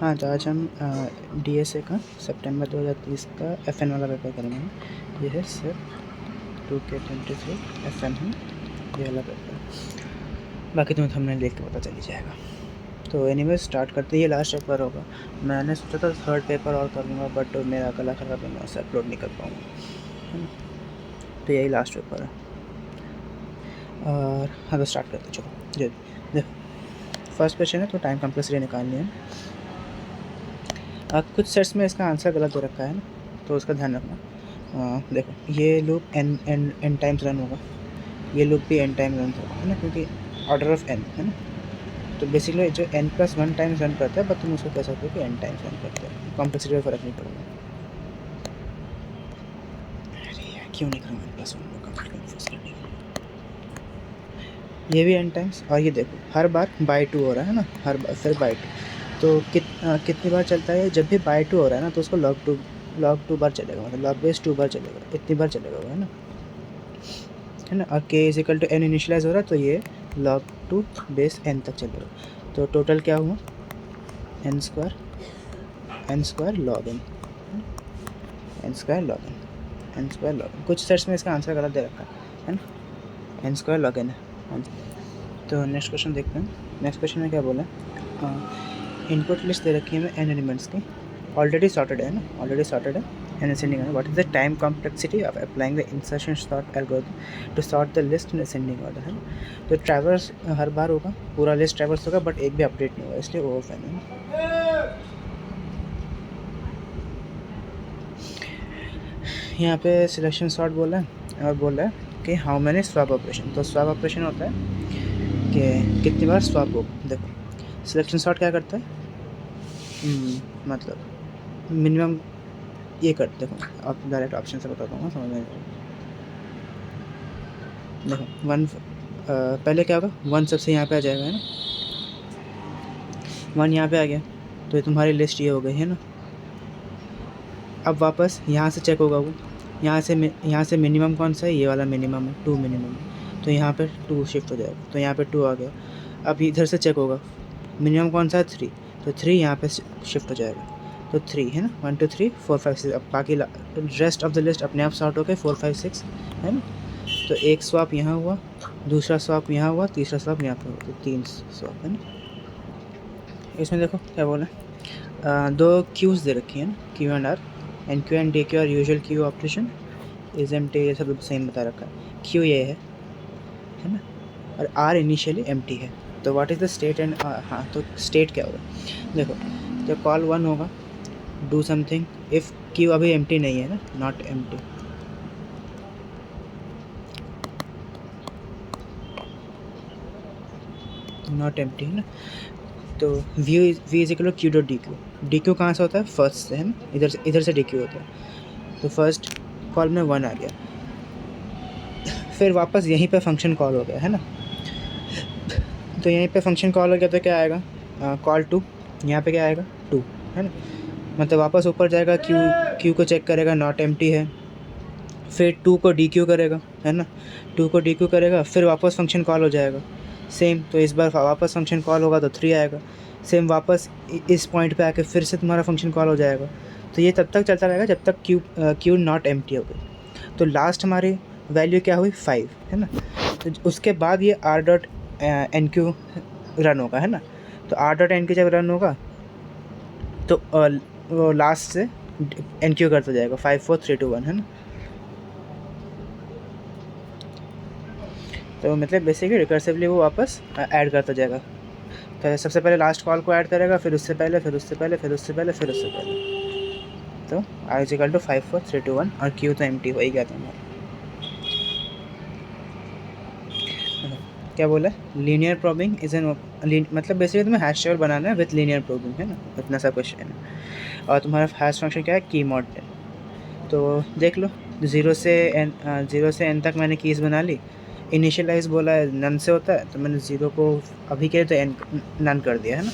हाँ, तो आज हम DSA का सितंबर 2030 का FN वाला पेपर करेंगे। ये है सिर्फ 2K23 FN है, ये वाला पेपर। बाकी तुम्हें हमने देख के पता चल ही जाएगा। तो एनीवे स्टार्ट करते ही, ये लास्ट पेपर होगा। मैंने सोचा था थर्ड पेपर और कर लूँगा, बट मेरा गला खराब है, मैं उसे अपलोड नहीं कर पाऊँगा, है ना। तो यही लास्ट पेपर है। और हाँ, तो स्टार्ट करते चलो। जी देखो, फर्स्ट क्वेश्चन है तो टाइम कम्प्लेक्सिटी निकालनी है। कुछ सेट्स में इसका आंसर गलत दे रखा है ना, तो उसका ध्यान रखना। देखो, ये लूप n टाइम्स रन होगा, ये लूप भी n टाइम रन होगा, है ना, क्योंकि ऑर्डर ऑफ n है ना। तो बेसिकली जो n+1 टाइम्स रन करता है, बट तुम उसको कह सकते हो कि n टाइम्स रन करता है, कॉम्प्लेक्सिटी में फ़र्क नहीं पड़ेगा। अरे यार, क्यों नहीं करूँगा n+1 को कंप्लीट करने के लिए। ये भी n टाइम्स, और ये देखो हर बार बाई 2 हो रहा है ना, हर बार फिर बाई 2। तो कितनी बार चलता है? जब भी बाई 2 हो रहा है ना, तो उसको log 2 बार चलेगा, मतलब log बेस 2 बार चलेगा, इतनी बार चलेगा वो, है ना। और k = n इनिशियलाइज हो रहा है, तो ये log 2 बेस n तक चलेगा। तो टोटल क्या हुआ? n square log n, n square log n। कुछ सेट्स में इसका आंसर गलत दे रखा है ना, n स्क्वायर log n है। तो नेक्स्ट क्वेश्चन देखते हैं। नेक्स्ट क्वेश्चन में क्या बोला? इनपुट लिस्ट दे रखी है हमें n एलिमेंट्स की, ऑलरेडी सॉर्टेड है ना, ऑलरेडी सॉर्टेड है। And ascending order, what is the time complexity of applying the insertion sort algorithm to sort the list in ascending order, है ना। तो ट्रैवर्स हर बार होगा, पूरा लिस्ट ट्रैवर्स होगा, बट एक भी अपडेट नहीं होगा, इसलिए ओ ऑफ n है ना। यहाँ पे सिलेक्शन सॉर्ट बोला है और बोल रहा है कि हाउ मैनी स्वैप ऑपरेशन। तो स्वैप ऑपरेशन होता है कि कितनी बार स्वैप होगा। देखो, सिलेक्शन सॉर्ट क्या करता है, मतलब मिनिमम ये कर, देखो आप डायरेक्ट ऑप्शन से बताता हूँ, समझ में। देखो वन, पहले क्या होगा, 1 सबसे यहाँ पे आ जाएगा, है ना। 1 यहाँ पे आ गया, तो ये तुम्हारी लिस्ट ये हो गई, है ना। अब वापस यहाँ से चेक होगा वो, यहाँ से मिनिमम कौन सा है, ये वाला मिनिमम है, 2 मिनिमम है, तो यहाँ पे 2 शिफ्ट हो जाएगा, तो यहाँ पे 2 आ गया। अब इधर से चेक होगा, मिनिमम कौन सा है, 3, तो 3 यहाँ पे शिफ्ट हो जाएगा, तो 3 है ना। 1 2 3 4 5 6। अब बाकी रेस्ट ऑफ द लिस्ट अपने आप सॉर्ट हो गए, 4 5 6, है ना। तो एक स्वैप यहाँ हुआ, दूसरा स्वैप यहाँ हुआ, तीसरा स्वैप यहाँ पे हुआ, तो 3 स्वैप, है ना। इसमें देखो क्या बोला, 2 क्यूज़ दे रखी है ना, Q and R, enqueue and dequeue are usual queue operation is empty, ये सब सेम बता रखा है। क्यू ये है ना, और आर इनिशियली एम्प्टी है। तो what is the state and, हाँ, तो स्टेट क्या होगा, देखो जब कॉल 1 होगा, डू समथिंग, इफ़ क्यू अभी एम्प्टी नहीं है ना, नॉट एम्प्टी, नॉट एम्प्टी, है ना। तो v is equal Q dot dequeue कहाँ से होता है, फर्स्ट से, है ना, इधर से डी क्यू होता है। तो फर्स्ट कॉल में 1 आ गया, फिर वापस यहीं पे फंक्शन कॉल हो गया, है ना। तो यहीं पे फंक्शन कॉल हो गया, तो क्या आएगा, कॉल 2, यहाँ पे क्या आएगा, 2, है ना। मतलब वापस ऊपर जाएगा, क्यू को चेक करेगा, नॉट एम्प्टी है, फिर 2 को डी क्यू करेगा, है ना, 2 को डी क्यू करेगा, फिर वापस फंक्शन कॉल हो जाएगा सेम। तो इस बार वापस फंक्शन कॉल होगा, तो 3 आएगा, सेम वापस इस पॉइंट पे आके फिर से तुम्हारा फंक्शन कॉल हो जाएगा। तो ये तब तक चलता रहेगा जब तक क्यू नॉट एम्प्टी हो गई। तो लास्ट हमारी वैल्यू क्या हुई, 5, है ना। तो उसके बाद ये R dot enqueue run होगा, है ना। तो आर डॉट एन क्यू जब रन होगा, तो वो लास्ट से एन क्यू करता जाएगा, 5 4 3 2 1, है ना। तो मतलब बेसिकली रिकर्सिवली वो वापस ऐड करता जाएगा। तो सबसे पहले लास्ट कॉल को ऐड करेगा, फिर उससे पहले, फिर उससे पहले, फिर उससे पहले, फिर उससे पहले। तो आई इज इक्वल टू 5 4 3 2 1, और क्यू तो एम्प्टी हो ही गया था हमारा। क्या बोला, लीनियर प्रोबिंग इज एन, मतलब बेसिकली तुम्हें हैश टेबल बनाना है विथ लीनियर प्रोबिंग, है ना, इतना सा क्वेश्चन है। और तुम्हारा हैश फंक्शन क्या है, की मॉड 10। तो देख लो, 0 से n तक मैंने कीज़ बना ली। इनिशियलाइज बोला है नन से होता है, तो मैंने 0 को अभी के तो n नन कर दिया, है ना।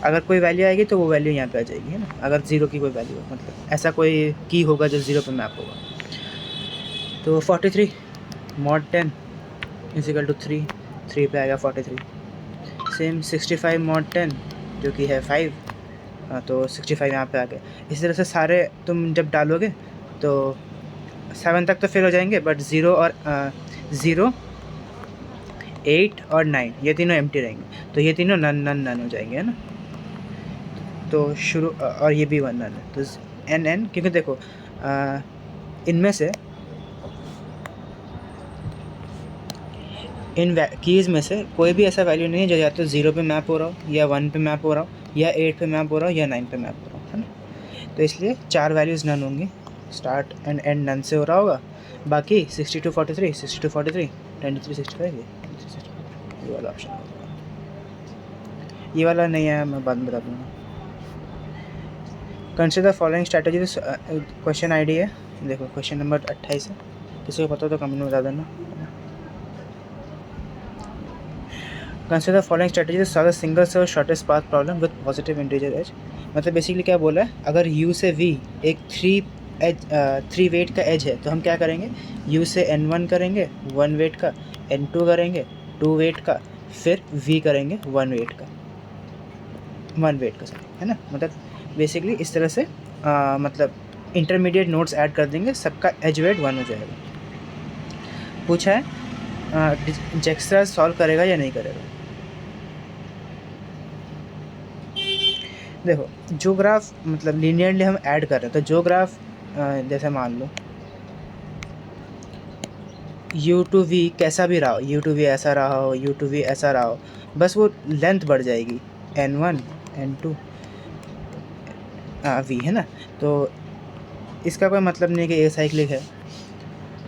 अगर कोई वैल्यू आएगी तो वो वैल्यू यहाँ पे आ जाएगी, है ना। अगर 0 की कोई वैल्यू, मतलब ऐसा कोई की होगा जो 0 पे मैप होगा। तो 43 mod 10 इज इक्वल टू 3 पे आएगा 43। सेम 65 mod 10 जो कि है 5, तो 65 यहाँ पे आ गए। इसी तरह से सारे तुम जब डालोगे तो 7 तक तो फिल हो जाएंगे, बट 0 और 0, 8 और 9 ये तीनों एम्प्टी रहेंगे, तो ये तीनों नन नन नन हो जाएंगे, है ना। तो शुरू और ये भी 1 नन है, तो एन, क्योंकि देखो इनमें से इन कीज़ में से कोई भी ऐसा वैल्यू नहीं है जो या तो 0 पे मैप हो रहा हो, या 1 पे मैप हो रहा हो, या 8 पे मैप हो रहा हो, या 9 पे मैप हो रहा हो, है ना। तो इसलिए 4 वैल्यूज़ नन होंगी, स्टार्ट एंड एंड नन से हो रहा होगा। बाकी 62 43, 62 43, 23 65, ये वाला ऑप्शन होगा। ये वाला नहीं है, मैं बाद में बता दूँगा। Consider following strategy, question ID है, देखो क्वेश्चन नंबर 28 है, किसी को पता हो तो कमेंट में बता देना। Consider following strategy solve single search shortest path problem with positive integer edge. मतलब बेसिकली क्या बोला है, अगर u से v एक 3 वेट का एज है तो हम क्या करेंगे, u से n1 करेंगे 1 वेट का, n2 करेंगे 2 वेट का, फिर v करेंगे 1 वेट का, 1 वेट का सर, है ना। मतलब बेसिकली इस तरह से मतलब इंटरमीडिएट नोड्स ऐड कर देंगे, सबका एज वेट 1 हो जाएगा। पूछा है जैक्स्ट्रा सॉल्व करेगा या नहीं करेगा। देखो जो ग्राफ मतलब लीनियरली हम ऐड कर रहे हैं, तो जो ग्राफ जैसे मान लो u to v कैसा भी रहा हो, u to v ऐसा रहा हो, u to v ऐसा रहा हो, बस वो लेंथ बढ़ जाएगी, n1 n2 v, है ना। तो इसका कोई मतलब नहीं कि ये साइक्लिक है,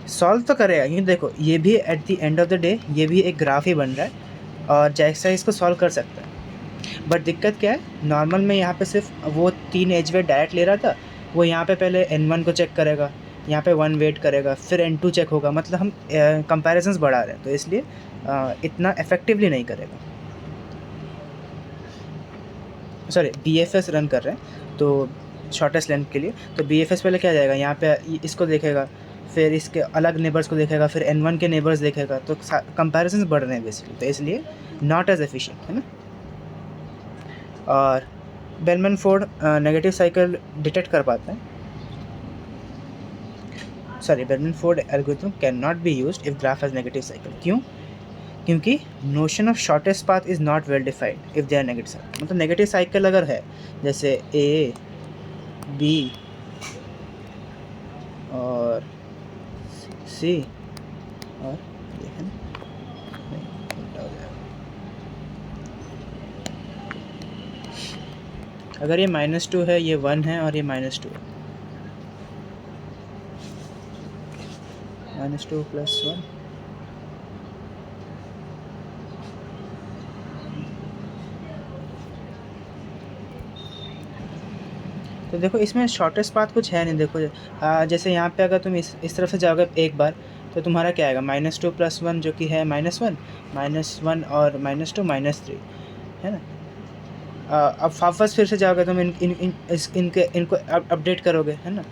सॉल्व तो करेगा। क्योंकि देखो ये भी at the end of the day ये भी एक ग्राफ ही बन रहा है, और जैक्स्ट्रा इसको सॉल्व कर सकता है। बट दिक्कत क्या है, नॉर्मल में यहाँ पे सिर्फ वो 3 एज वेट डायरेक्ट ले रहा था, वो यहाँ पे पहले n1 को चेक करेगा, यहाँ पे 1 वेट करेगा, फिर n2 चेक होगा, मतलब हम कंपैरिजंस बढ़ा रहे हैं, तो इसलिए इतना इफेक्टिवली नहीं करेगा। सॉरी BFS रन कर रहे हैं तो शॉर्टेस्ट लेंथ के लिए, तो BFS पहले क्या जाएगा, यहाँ पे इसको देखेगा, फिर इसके अलग नेबर्स को देखेगा, फिर n1 के नेबर्स देखेगा, तो कंपैरिजंस बढ़ रहे हैं बेसिकली, तो इसलिए नॉट एज एफिशिएंट, है ना। और Bellman Ford negative cycle detect कर पाता है, sorry Bellman Ford algorithm can not be used if graph has negative cycle. क्यों? क्योंकि notion of shortest path is not well defined if they are negative cycle. मतलब negative cycle अगर है, जैसे A B और C और ये है ना, उल्टा हो जाएगा। अगर ये -2 है, ये 1 है, और ये -2 है, -2 + 1, तो देखो इसमें शॉर्टेस्ट पाथ कुछ है नहीं। देखो जैसे यहाँ पे अगर तुम इस तरफ से जाओगे एक बार, तो तुम्हारा क्या आएगा, -2 + 1 जो कि है -1, -1 और -2 -3, है ना। अब वापस फिर से जाओगे तुम इनको अपडेट करोगे, है ना,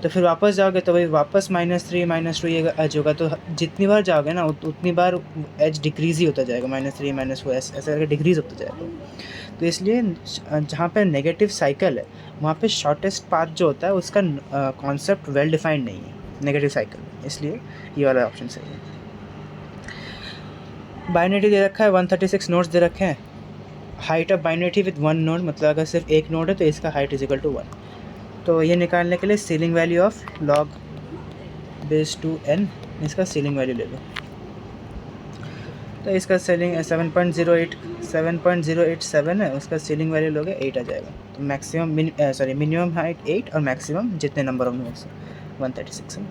तो फिर वापस जाओगे तो भाई वापस -3 -2 ये एज होगा, तो जितनी बार जाओगे ना उतनी बार एज डिक्रीज़ ही होता जाएगा, -3 -4 ऐसे करके डिक्रीज़ होता जाएगा। तो इसलिए जहाँ पे नेगेटिव साइकिल है वहाँ पे शॉर्टेस्ट पाथ जो होता है उसका कॉन्सेप्ट वेल डिफाइंड नहीं है नेगेटिव साइकिल, इसलिए ये वाला ऑप्शन सही है। बाइनरी दे रखा है, 136 नोड्स दे रखे हैं, height of binary with 1 node, मतलब अगर सिर्फ एक नोड है तो इसका हाइट = 1। तो ये निकालने के लिए ceiling value of log base 2n, इसका सीलिंग वैल्यू ले लो। तो इसका सीलिंग 7.087 है, उसका सीलिंग वैल्यू लोगे 8 आ जाएगा। तो मैक्सिमम मिनिमम हाइट 8 और मैक्सिमम जितने नंबर ऑफ नोड्स 136 है।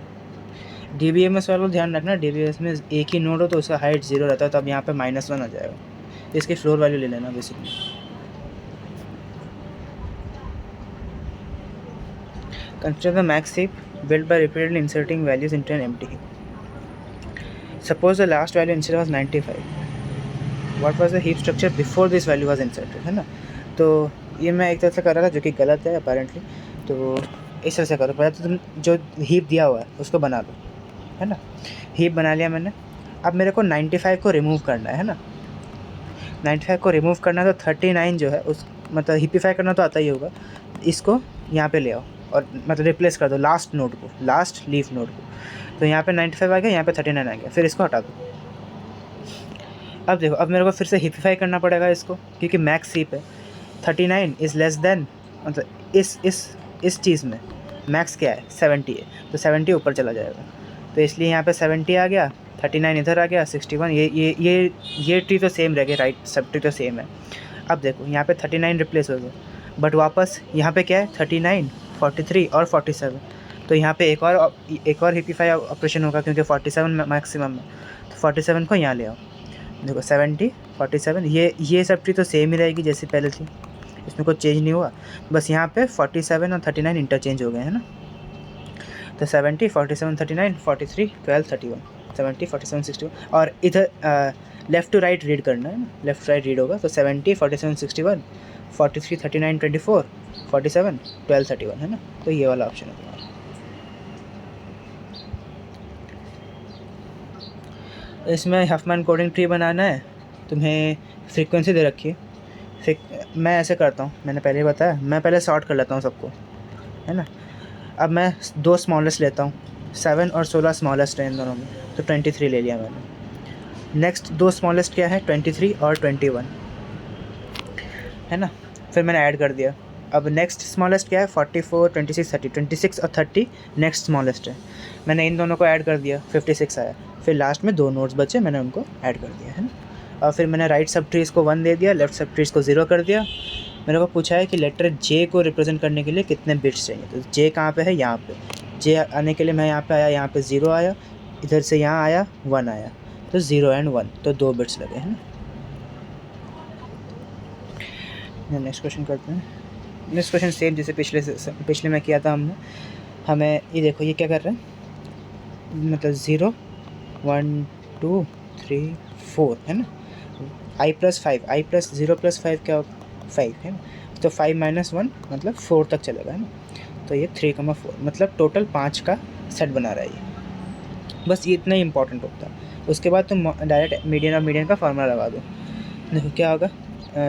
DBMS वालों ध्यान रखना, DBMS में एक ही नोड हो तो उसका हाइट 0 रहता है, तो अब यहाँ पे -1 आ जाएगा, इसकी फ्लोर वैल्यू ले लेना basically. Consider the max heap built by repeatedly inserting values into an empty heap. Suppose the last value inserted was 95. What was the heap structure before this value was inserted, है ना। तो ये मैं एक तरह से कर रहा था जो कि गलत है अपेरेंटली। तो इस तरह से करो, पहले तो तुम जो हीप दिया हुआ है उसको बना लो, है ना। हीप बना लिया मैंने, अब मेरे को 95 को रिमूव करना है ना। 95 को रिमूव करना है, तो 39 जो है मतलब हिपिफाई करना तो आता ही होगा, इसको यहाँ पे ले आओ और मतलब रिप्लेस कर दो लास्ट नोड को, लास्ट लीफ नोड को। तो यहाँ पे 95 आ गया, यहाँ पे 39 आ गया, फिर इसको हटा दो। अब देखो, अब मेरे को फिर से हिपिफाई करना पड़ेगा इसको, क्योंकि मैक्स हीप है। 39 इज़ लेस देन, मतलब इस चीज़ में मैक्स क्या है, 70 है, तो 70 ऊपर चला जाएगा। तो इसलिए यहाँ पे 70 आ गया, 39 इधर आ गया, 61। ये ट्री तो सेम रह गया, राइट, सब ट्री तो सेम है। अब देखो यहाँ पे 39 रिप्लेस हो गया, बट वापस यहाँ पे क्या है, 39, 43 और 47। तो यहाँ पे एक और हिपिफाई ऑपरेशन होगा, क्योंकि 47 मैक्सिमम है। तो 47 को यहाँ ले आओ, देखो 70, 47, ये सब ट्री तो सेम ही रहेगी जैसे पहले थी, इसमें कोई चेंज नहीं हुआ। बस यहाँ पे 47 और 39 इंटरचेंज हो गए हैं ना। तो 70, 47, 39, 43, 12, 31, 70, 47, 61। और इधर लेफ़्ट टू राइट रीड करना है ना, लेफ़्ट टू राइट रीड होगा। तो 70, 47, 61, 43, 39, 24, 47, 12, 31 है ना। तो ये वाला ऑप्शन है तुम्हारा। इसमें हफमैन कोडिंग ट्री बनाना है, तुम्हें फ्रीक्वेंसी दे रखी है। मैं ऐसे करता हूँ, मैंने पहले ही बताया, मैं पहले सॉर्ट कर लेता हूँ सबको, है ना। अब मैं 2 स्मॉलेस्ट लेता हूँ, 7 और 16 स्मॉलेस्ट है इन दोनों में, तो 23 ले लिया मैंने। नेक्स्ट 2 स्मॉलेस्ट क्या है, 23 और 21, है ना। फिर मैंने ऐड कर दिया। अब नेक्स्ट स्मॉलेस्ट क्या है, 44, 26, 30, 26 और 30 नेक्स्ट स्मॉलेस्ट है। मैंने इन दोनों को ऐड कर दिया, 56 आया। फिर लास्ट में 2 नोड्स बचे, मैंने उनको ऐड कर दिया, है ना। और फिर मैंने राइट सब ट्रीज़ को 1 दे दिया, लेफ्ट सब ट्रीज़ को 0 कर दिया। मेरे को पूछा है कि लेटर जे को रिप्रेजेंट करने के लिए कितने बिट्स चाहिए। तो जे कहाँ पे है, यहाँ पे। जे आने के लिए मैं यहाँ पे आया, यहाँ पे 0 आया, इधर से यहाँ आया 1 आया, तो 0 एंड 1, तो 2 बिट्स लगे, है ना। नेक्स्ट क्वेश्चन करते हैं। नेक्स्ट क्वेश्चन सेम जैसे पिछले में किया था हमने। हमें ये देखो, ये क्या कर रहे हैं, मतलब 0, 1, 2, 3, 4, है ना। i+5, i+0+5 क्या होगा, 5, है ना। तो 5 - 1 मतलब 4 तक चलेगा, है ना। तो ये 3,4 मतलब टोटल 5 का सेट बना रहा है ये। बस ये इतना ही इंपॉर्टेंट होता है। उसके बाद तुम डायरेक्ट मीडियन और मीडियन का फार्मूला लगा दो। देखो क्या होगा,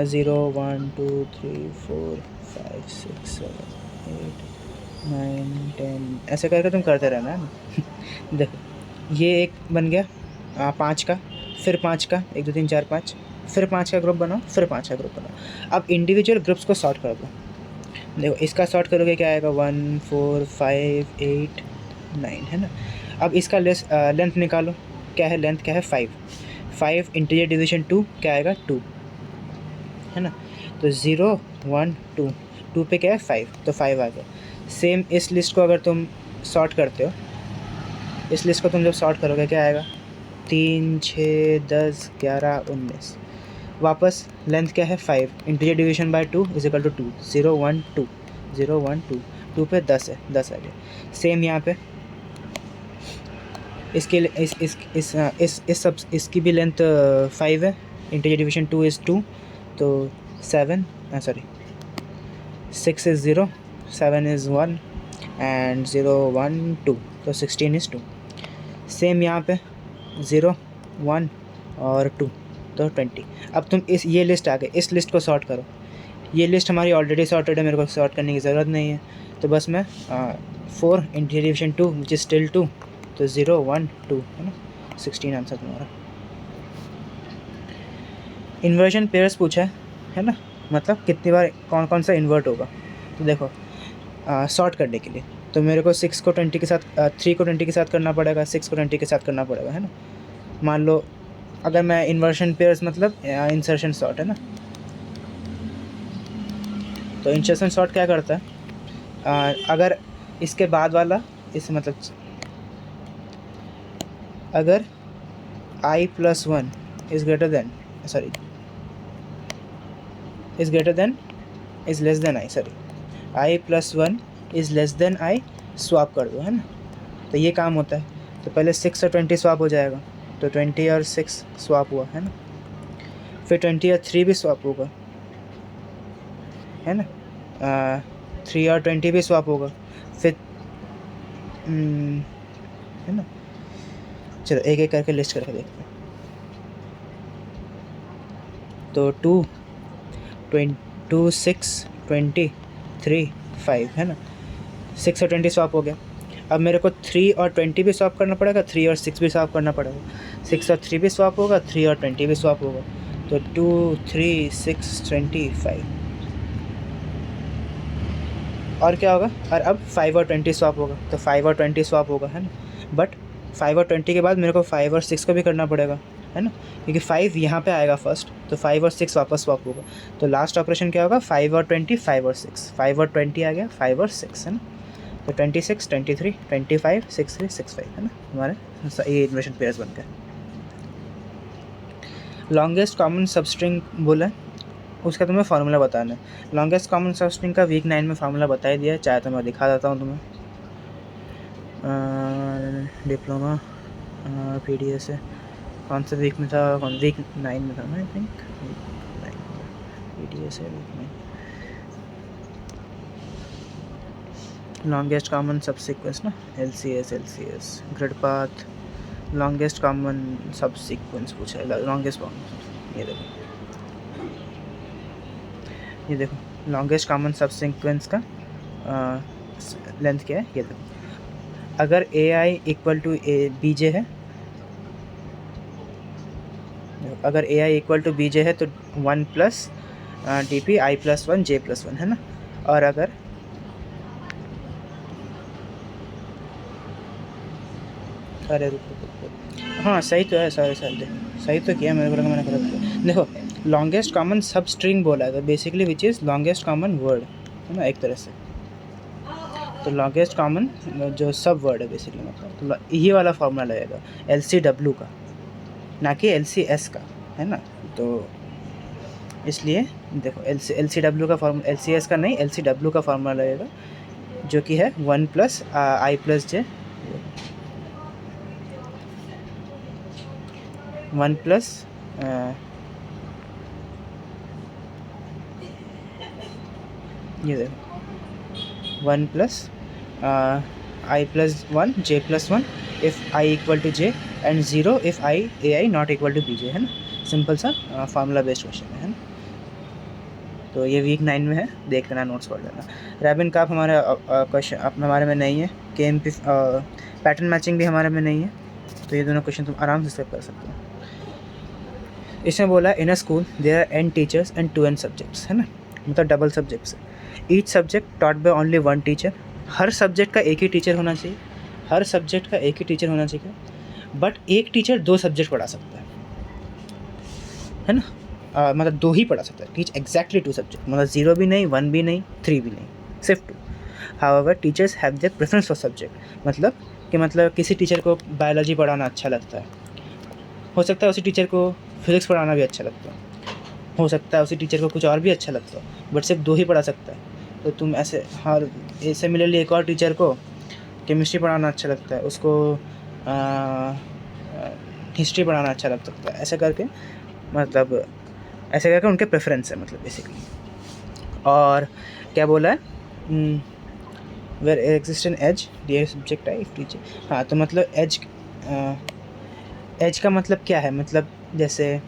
0, 1, 2, 3, 4, 5, 6, 7, 8, 9, 10, ऐसे करके तुम करते रहना, है ना। देखो ये एक बन गया 5 का, फिर 5 का, 1, 2, 3, 4, 5, फिर 5 का ग्रुप बनाओ, फिर 5 का ग्रुप बनाओ। अब इंडिविजुअल ग्रुप्स को सॉर्ट कर दो। देखो इसका सॉर्ट करोगे क्या आएगा, 1, 4, 5, 8, 9, है ना। अब इसका लेंथ निकालो, क्या है लेंथ, क्या है 5 इंटीजर डिवीजन 2 क्या आएगा 2, है ना। तो 0, 1, 2 पे क्या है 5, तो 5 आ गया। सेम इस लिस्ट को अगर तुम सॉर्ट करते हो, इस लिस्ट को तुम जब सॉर्ट करोगे क्या आएगा, 3, 6, 10, 11, 19। वापस लेंथ क्या है 5 integer division by 2 is equal to 2, 0, 1, 2, 0, 1, 2, 2 पे 10 है, 10 आ गया। सेम यहाँ पे इसके लिए इस सब इसकी भी लेंथ 5 है, इंटीजर डिवीजन 2 इज़ 2, तो 6 इज़ 0, 7 इज़ 1 एंड 0, 1, 2, तो 16 इज़ 2। सेम यहाँ पे 0, 1 और 2, तो 20। अब तुम ये लिस्ट आ गई, इस लिस्ट को सॉर्ट करो। ये लिस्ट हमारी ऑलरेडी सॉर्टेड है, मेरे को सॉर्ट करने की ज़रूरत नहीं है। तो बस मैं 4 integer division 2 which is still 2, तो 0, 1, 2, है ना। 16 आंसर तुम्हारा। इन्वर्जन पेयर्स पूछा है ना, मतलब कितनी बार कौन कौन सा इन्वर्ट होगा। तो देखो सॉर्ट करने के लिए तो मेरे को 6 को 20 के साथ, 3 को 20 के साथ करना पड़ेगा, 6 को 20 के साथ करना पड़ेगा, है ना। मान लो अगर मैं इन्वर्जन पेयर्स मतलब इंसर्शन सॉर्ट, है ना। तो इंसर्शन सॉर्ट क्या करता है, अगर इसके बाद वाला इस मतलब अगर i+1 is greater then is less then i+1 is less then i swap कर दो, है ना। तो ये काम होता है। तो पहले 6 और 20 स्वैप हो जाएगा, तो 20 और 6 स्वैप हुआ, है ना। फिर 20 और 3 भी स्वैप होगा, है ना। 3 और 20 भी स्वैप होगा, फिर है ना। चलो एक एक करके लिस्ट करके देखते हैं। तो 2, 2 6 20 3 5 है ना, 6 और 20 स्वैप हो गया। अब मेरे को 3 और 20 भी स्वैप करना पड़ेगा, 3 और 6 भी स्वैप करना पड़ेगा, 6 और 3 भी स्वैप होगा, 3 और 20 भी स्वैप होगा। तो 2 3 6 20 5 और क्या होगा, और अब 5 और 20 स्वैप होगा, तो 5 और 20 स्वैप होगा है ना। बट 5 और 20 के बाद मेरे को 5 और 6 को भी करना पड़ेगा है ना, क्योंकि 5 यहाँ पे आएगा फर्स्ट, तो 5 और 6 वापस स्वैप होगा। तो लास्ट ऑपरेशन क्या होगा, 5 और 20 5 और 6, 5 और 20 आ गया, 5 और 6 है ना। तो 26 23 25 63 65 है ना, हमारे ये इन्वर्शन पेयर्स बन गए। लॉन्गेस्ट कॉमन सबस्ट्रिंग बोला है, उसका तुम्हें फार्मूला बताना है। लॉन्गेस्ट कॉमन सबस्ट्रिंग का वीक 9 में फार्मूला बता ही दिया है, चाहे तो मैं दिखा देता हूँ तुम्हें। डिप्लोमा PDS है, कौन सा वीक में था, कौन वीक 9 में था ना, आई थिंक वीक 9 PDS है, week 9। Longest common sub sequence ना, LCS grid path, longest common sub sequence पूछा है, लॉन्गेस्ट कॉमन, ये देखो लॉन्गेस्ट कॉमन सब सीक्वेंस का लेंथ क्या है, ये देखो। अगर AI इक्वल टू BJ है, अगर AI इक्वल टू BJ है तो 1 प्लस DP I+1 J+1 है ना। और अगर अरे रुको, हाँ सही तो है, सॉरी सही तो किया, मेरे को लगा मैंने गलत किया। देखो लॉन्गेस्ट कॉमन सब स्ट्रिंग बोला है, तो basically which is longest common word है ना, एक तरह से। तो लॉन्गेस्ट कॉमन जो सब वर्ड है बेसिकली, मतलब तो ये वाला फॉर्मूला लगेगा LCW का, ना कि LCS का है ना। तो इसलिए देखो LCW का फॉर्मूला, LCS का नहीं, LCW का फॉर्मूला लगेगा, जो कि है 1 प्लस I+J 1 प्लस ये देखो 1 plus I+1 J+1 if I equal to J and 0 if AI not equal to BJ है ना। सिंपल सा फार्मूला बेस्ड क्वेश्चन है ना। तो ये वीक 9 में है, देख लेना, नोट्स पढ़ लेना। रैबिन काप हमारा क्वेश्चन हमारे में नहीं है, KMP पैटर्न मैचिंग भी हमारे में नहीं है, तो ये दोनों क्वेश्चन तुम आराम से सेव कर सकते हो। इसमें बोला in a school there are n teachers and 2n subjects है ना, मतलब डबल सब्जेक्ट्स है। Each subject taught by only 1 teacher, हर सब्जेक्ट का एक ही टीचर होना चाहिए, हर सब्जेक्ट का एक ही टीचर होना चाहिए, बट एक टीचर 2 सब्जेक्ट पढ़ा सकता है ना। मतलब 2 ही पढ़ा सकता है, टीच एग्जैक्टली 2 सब्जेक्ट, मतलब 0 भी नहीं, 1 भी नहीं, 3 भी नहीं, सिर्फ 2। However teachers have their preference for subject, मतलब किसी टीचर को बायोलॉजी पढ़ाना अच्छा लगता है, हो सकता है उसी टीचर को फिज़िक्स पढ़ाना भी अच्छा लगता है, हो सकता है उसी टीचर को कुछ और भी अच्छा लगता है, बट सिर्फ 2 ही पढ़ा सकता है। तो तुम ऐसे सिमिलरली एक और टीचर को केमिस्ट्री पढ़ाना अच्छा लगता है, उसको हिस्ट्री पढ़ाना अच्छा लग सकता है, ऐसे करके मतलब ऐसे करके उनके प्रेफरेंस है, मतलब बेसिकली। और क्या बोला है, where exist an edge dear subject है इफ टीचर, हाँ तो मतलब एज का मतलब क्या है, मतलब जैसे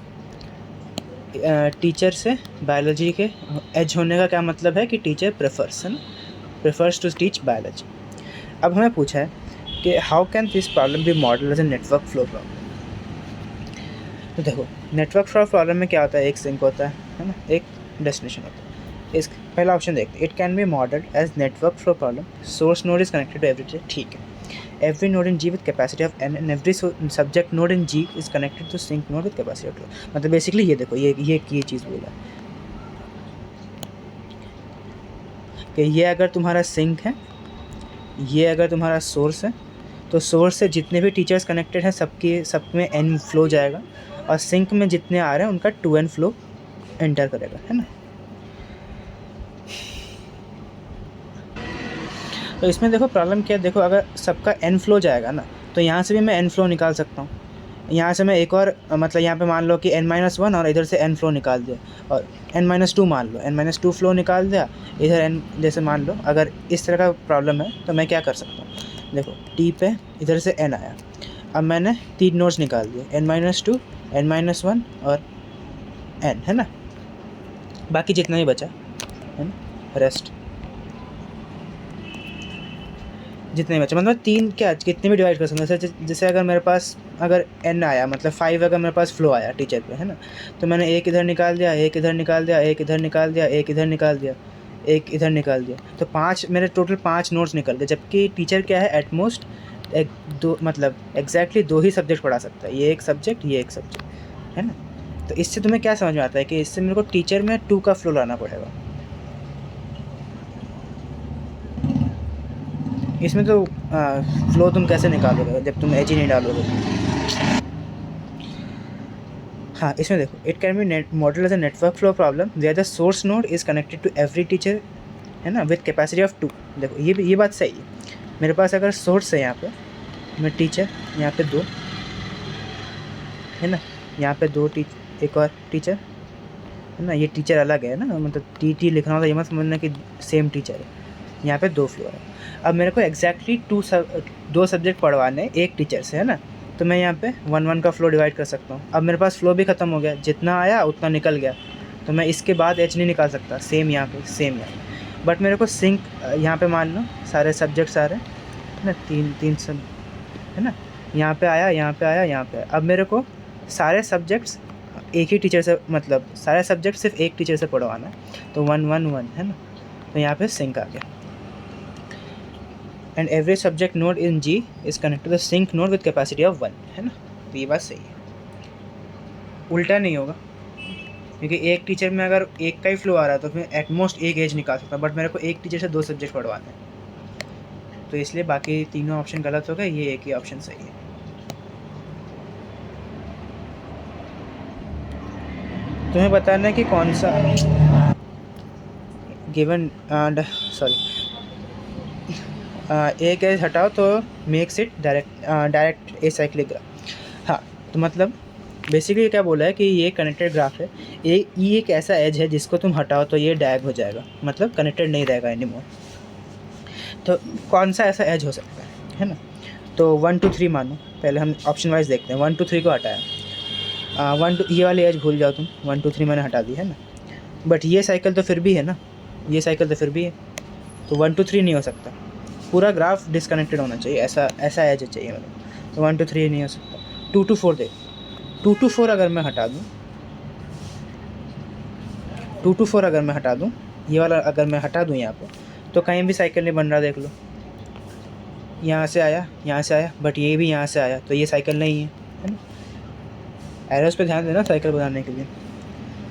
टीचर से बायोलॉजी के एज होने का क्या मतलब है कि टीचर प्रेफर्स है ना, प्रेफर्स टू टीच बायोलॉजी। अब हमें पूछा है कि how can this problem be model as a network flow problem. तो देखो नेटवर्क फ्लो प्रॉब्लम में क्या होता है, एक सिंक होता है ना, एक डेस्टिनेशन होता है। इस पहला ऑप्शन देखते, it can be modelled as network flow problem, source node is connected to every, ठीक है। Every node in G with capacity of n and every subject node in G is connected to sync node with capacity of 2। मतलब basically ये देखो ये चीज़ बोला कि ये अगर तुम्हारा सिंक है, ये अगर तुम्हारा सोर्स है, तो सोर्स से जितने भी टीचर्स कनेक्टेड हैं सब में n फ्लो जाएगा, और सिंक में जितने आ रहे हैं उनका 2n फ्लो एंटर करेगा है ना। तो इसमें देखो प्रॉब्लम क्या है, देखो अगर सबका n फ्लो जाएगा ना, तो यहाँ से भी मैं n फ्लो निकाल सकता हूँ, यहाँ से मैं एक और मतलब यहाँ पे मान लो कि n-1 और इधर से n फ्लो निकाल दिया, और n-2 मान लो, n-2 फ्लो निकाल दिया इधर n, जैसे मान लो अगर इस तरह का प्रॉब्लम है तो मैं क्या कर सकता हूँ, देखो T पे इधर से n आया, अब मैंने 3 नोड्स निकाल दिए, n-2 n-1 और n है ना, बाकी जितना ही बचा है ना, रेस्ट जितने बचे, मतलब 3 क्या कितने भी डिवाइड कर सकते हैं। जैसे अगर मेरे पास अगर n आया, मतलब 5 अगर मेरे पास फ्लो आया टीचर पे, है ना, तो मैंने एक इधर निकाल दिया, एक इधर निकाल दिया, एक इधर निकाल दिया, एक इधर निकाल दिया, एक इधर निकाल दिया, तो 5 मेरे टोटल 5 नोट्स निकल गए। जबकि टीचर क्या है, एटमोस्ट एक दो, मतलब एग्जैक्टली 2 ही सब्जेक्ट पढ़ा सकता है, ये एक सब्जेक्ट, ये एक सब्जेक्ट, है ना। तो इससे तुम्हें क्या समझ में आता है कि इससे मेरे को टीचर में 2 का फ्लो लाना पड़ेगा। इसमें तो फ्लो तुम कैसे निकालोगे जब तुम एज ही नहीं डालोगे। हाँ, इसमें देखो, it can be model as a network flow problem where the source node is connected to every teacher, है ना, विद कैपेसिटी ऑफ 2। देखो ये बात सही है। मेरे पास अगर सोर्स है यहाँ पे, मैं टीचर यहाँ पे 2, है ना, यहाँ पे 2 एक और टीचर, है ना, ये टीचर अलग है ना, मतलब टी लिखना होता है, ये मत समझना कि सेम टीचर है। यहाँ पे 2 फ्लो है। अब मेरे को एग्जैक्टली 2 सब्जेक्ट पढ़वाने एक टीचर से, है ना, तो मैं यहाँ पे 1-1 का फ्लो डिवाइड कर सकता हूँ। अब मेरे पास फ्लो भी ख़त्म हो गया, जितना आया उतना निकल गया, तो मैं इसके बाद एच नहीं निकाल सकता। सेम यहाँ पे, सेम यहाँ पे। बट मेरे को सिंक यहाँ पे मान लो सारे सब्जेक्ट सारे, है ना, 3 सब, है ना, यहाँ पे आया, यहाँ पे आया, यहाँ पे आया। अब मेरे को सारे सब्जेक्ट्स एक ही टीचर से, मतलब सारे सब्जेक्ट सिर्फ एक टीचर से पढ़वाना है, तो 1-1-1, है ना, तो यहाँ पे सिंक आ गया। And every subject node in G is connect to the sink node with capacity of 1, है ना। तो ये बात सही है, उल्टा नहीं होगा, क्योंकि एक टीचर में अगर एक का ही फ्लो आ रहा है तो फिर एटमोस्ट एक एज निकाल सकता, बट मेरे को एक टीचर से 2 सब्जेक्ट पढ़वाना है, तो इसलिए बाकी तीनों ऑप्शन गलत हो गए, ये एक ही ऑप्शन सही है। तुम्हें बताना है कि कौन सा गिवन, सॉरी, एक एज हटाओ तो makes it direct acyclic graph. हाँ, तो मतलब बेसिकली क्या बोला है कि ये कनेक्टेड ग्राफ है, ये एक ऐसा एज है जिसको तुम हटाओ तो ये डैग हो जाएगा, मतलब कनेक्टेड नहीं रहेगा एनीमोर। तो कौन सा ऐसा एज हो सकता है ना। तो 1 2 3 मानो, पहले हम ऑप्शन वाइज देखते हैं। 1 2 3 को हटाया, 1 2 ये वाली एज भूल जाओ तुम, 1 2 3 मैंने हटा दी, है ना। बट ये साइकिल तो फिर भी है ना, ये साइकिल तो फिर भी है, तो 1 2 3 नहीं हो सकता, पूरा ग्राफ डिसकनेक्टेड होना चाहिए, ऐसा एज चाहिए मतलब। तो 1 2 3 नहीं हो सकता। 2 2 4 देख, 2 2 4 अगर मैं हटा दूँ, 2 2 4 अगर मैं हटा दूँ, ये वाला अगर मैं हटा दूँ यहाँ पे, तो कहीं भी साइकिल नहीं बन रहा, देख लो, यहाँ से आया, यहाँ से आया, बट ये भी यहाँ से आया, तो ये साइकिल नहीं है ना। एरोस पे ध्यान देना साइकिल बनाने के लिए।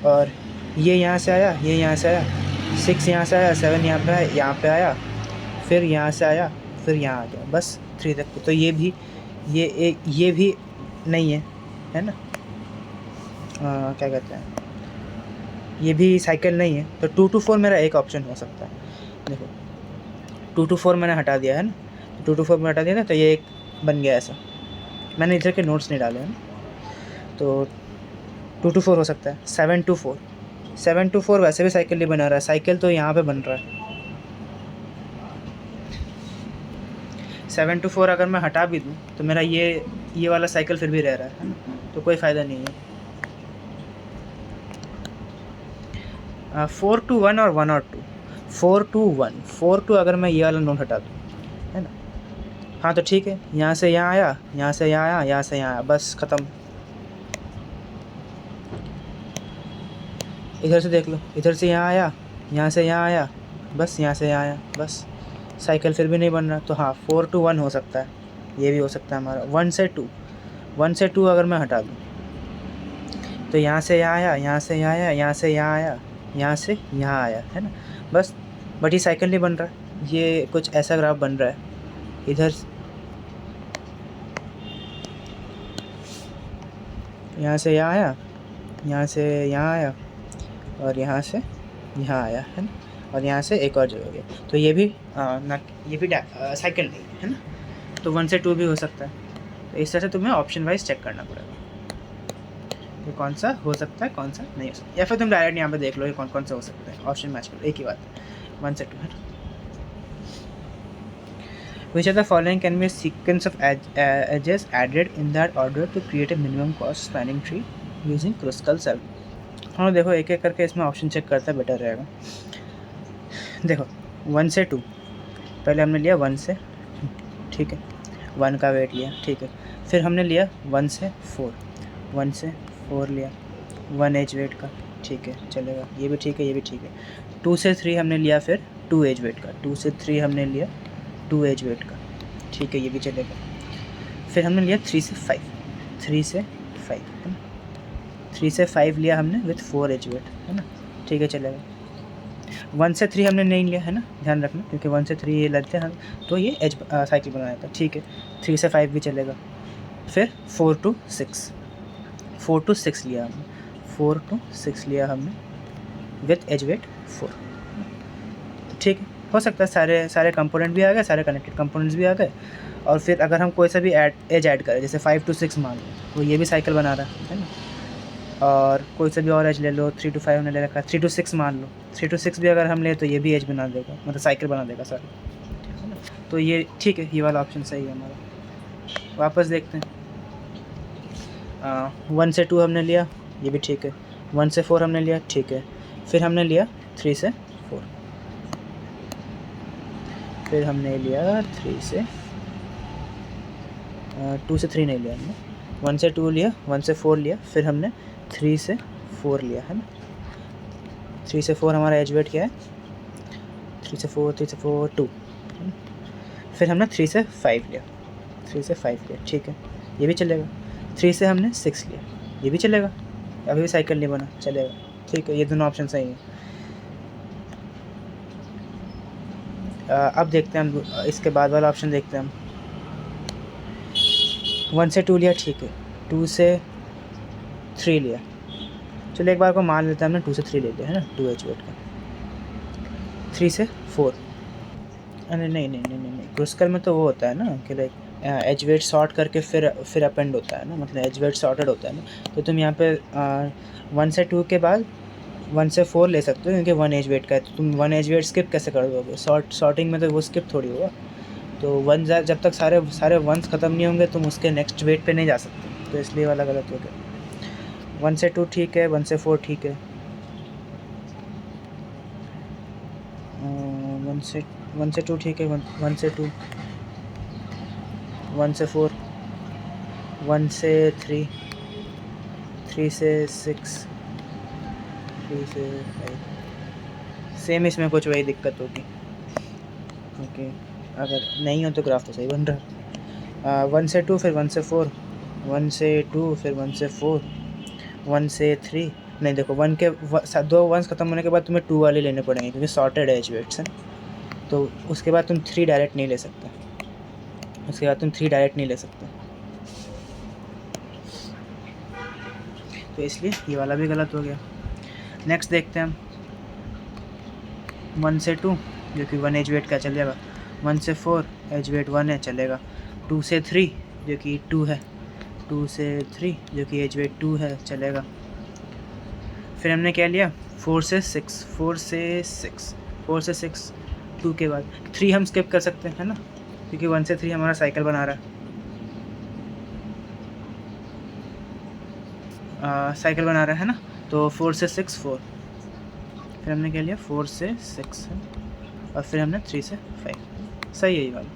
और ये यहाँ से आया, ये यहाँ से आया, 6 यहाँ से आया, 7 यहाँ पे आया, फिर यहाँ से आया, फिर यहाँ आ गया, बस 3 तक। तो ये भी ये भी नहीं है ना, क्या कहते हैं, ये भी साइकिल नहीं है। तो 2 2 4 मेरा एक ऑप्शन हो सकता है। देखो 2 2 4 मैंने हटा दिया है ना, 2 2 4 में हटा दिया ना, तो ये एक बन गया ऐसा। मैंने इधर के नोट्स नहीं डाले हैं, तो 2 2 4 हो सकता है। 7 2 4, 7 2 4 वैसे भी साइकिल नहीं बना रहा है, साइकिल तो यहाँ पे बन रहा है। 7 2 4 अगर मैं हटा भी दूँ तो मेरा ये वाला साइकिल फिर भी रह रहा है ना, तो कोई फ़ायदा नहीं है। 4 2 1 और 1 और 2, 4 2 1, 4 2 अगर मैं ये वाला नोट हटा दूँ, है ना, हाँ तो ठीक है, यहाँ से यहाँ आया, यहाँ से यहाँ आया, यहाँ से यहाँ आया, बस ख़त्म। इधर से देख लो, इधर से यहाँ आया, यहाँ से यहाँ आया, बस यहाँ से यहाँ आया, बस साइकिल फिर भी नहीं बन रहा। तो हाँ, 4 2 1 हो सकता है, ये भी हो सकता है हमारा। 1 से 2, 1 से 2 अगर मैं हटा दूँ, तो यहाँ से यहाँ आया, यहाँ से यहाँ आया, यहाँ से यहाँ आया, यहाँ से यहाँ आया, है ना, बस। बट ये साइकिल नहीं बन रहा, ये कुछ ऐसा ग्राफ बन रहा है। इधर यहाँ से यहाँ आया, यहाँ से यहाँ आया, और यहाँ से यहाँ आया, है ना, और यहाँ से एक और जगह गया। तो ये भी ये भी साइकिल नहीं है ना, तो 1 से 2 भी हो सकता है। तो इस तरह से तुम्हें ऑप्शन वाइज चेक करना पड़ेगा कि कौन सा हो सकता है, कौन सा नहीं हो सकता, या फिर तुम डायरेक्ट यहाँ पे देख लो कि कौन कौन सा हो सकता है, ऑप्शन मैच करो, एक ही बात, 1 से 2, है ना। Which of the following can be a sequence of edges added in that order to create a minimum cost spanning tree using Kruskal 7? हाँ देखो, एक एक करके इसमें ऑप्शन चेक करता बेटर रहेगा। देखो 1 से 2, पहले हमने लिया 1 से, ठीक है, 1 का वेट लिया, ठीक है। फिर हमने लिया 1 से 4, 1 से 4 लिया, 1 एज वेट का, ठीक है, चलेगा, ये भी ठीक है, ये भी ठीक है। 2 से 3 हमने लिया फिर 2 एज वेट का, 2 से 3 हमने लिया 2 एज वेट का, ठीक है, ये भी चलेगा। फिर हमने लिया 3 से 5, 3 से 5 है ना, 3 से 5 लिया हमने विथ 4 एज वेट, है ना, ठीक है, चलेगा। 1 से 3 हमने नहीं लिया, है ना, ध्यान रखना, क्योंकि 1 से 3 ये लगते हैं तो ये एज साइकिल बनाया था, ठीक है। 3 से 5 भी चलेगा। फिर 4 to 6, 4 to 6 लिया हमने, 4 to 6 लिया हमने विथ एज वेट 4, ठीक है। हो सकता है सारे कंपोनेंट भी आ गए, सारे कनेक्टेड कंपोनेंट्स भी आ गए। और फिर अगर हम कोई सा भी एज ऐड करें, जैसे 5 to 6 मान लो, तो ये भी साइकिल बना रहा है ना। और कोई सा भी और एज ले लो, 3 to 5 हमने ले रखा है, 3 to 6 मान लो, 3 to 6 भी अगर हम ले तो ये भी एज बना देगा, मतलब साइकिल बना देगा सर, है ना। तो ये ठीक है, ये वाला ऑप्शन सही है हमारा। वापस देखते हैं, 1 से 2 हमने लिया, ये भी ठीक है। 1 से 4 हमने लिया, ठीक है। फिर हमने लिया 3 से 4, फिर हमने लिया 3 से 2 से 3 नहीं लिया हमने, 1 से 2 लिया, 1 से 4 लिया, फिर हमने 3 से 4 लिया, है ना। 3 से 4 हमारा एज वेट क्या है, 3 से 4 2, फिर हमने 3 से 5 लिया, 3 से 5 लिया, ठीक है, ये भी चलेगा। 3 से हमने 6 लिया, ये भी चलेगा, अभी भी साइकिल नहीं बना, चलेगा, ठीक है, ये दोनों ऑप्शन सही हैं। अब देखते हैं हम इसके बाद वाला ऑप्शन देखते हैं हम। 1 से 2 लिया, ठीक है, 2 से 3 लिया, चलो एक बार को मान लेते हैं हमने 2 से 3 ले लिया, है ना, 2 एच वेट का। 3 से 4, अरे नहीं, क्रूस्कल में तो वो होता है ना कि लाइक एज वेट सॉर्ट करके फिर अपेंड होता है ना, मतलब एज वेट सॉर्टेड होता है ना। तो तुम यहाँ पे 1 से 2 के बाद 1 से 4 ले सकते हो, क्योंकि 1 एज वेट का है, तो तुम 1 एज वेट स्किप कैसे कर दोगे, सॉर्टिंग में तो वो स्किप थोड़ी होगा। तो 1 जब तक सारे 1s ख़त्म नहीं होंगे तुम उसके नेक्स्ट वेट पे नहीं जा सकते, तो इसलिए वाला गलत हो गया। 1 से 2 ठीक है, 1 से 4 ठीक है, 1 से 2 ठीक है, 1 से 2, 1 से 4, 1 से 3, 3 से 6, 3 से 5, सेम इसमें कुछ वही दिक्कत होगी, ओके। अगर नहीं हो तो ग्राफ तो सही बन रहा है। 1 से 2, फिर 1 से 4, 1 से 2, फिर 1 से 4, 1 से 3, नहीं देखो 1 के 2 1s ख़त्म होने के बाद तुम्हें 2 वाले लेने पड़ेंगे, क्योंकि सॉर्टेड है एज वेट्स है, तो उसके बाद तुम 3 डायरेक्ट नहीं ले सकते, उसके बाद तुम 3 डायरेक्ट नहीं ले सकते, तो इसलिए ये वाला भी गलत हो गया। नेक्स्ट देखते हैं हम 1 से 2, जो कि 1 एज वेट का चलेगा। 1 से 4 एज वेट 1 है, चलेगा। 2 से 3 जो कि 2 है, 2 से 3 जो कि एज वेट 2 है, चलेगा। फिर हमने क्या लिया 4 से 6, 4 से 6, 4 से 6, 2 के बाद 3 हम स्किप कर सकते हैं, है ना, क्योंकि 1 से 3 हमारा साइकिल बना रहा है, साइकिल बना रहा है ना। तो 4 से 6 4, फिर हमने क्या लिया 4 से 6 है, और फिर हमने 3 से 5, सही है ये वाला।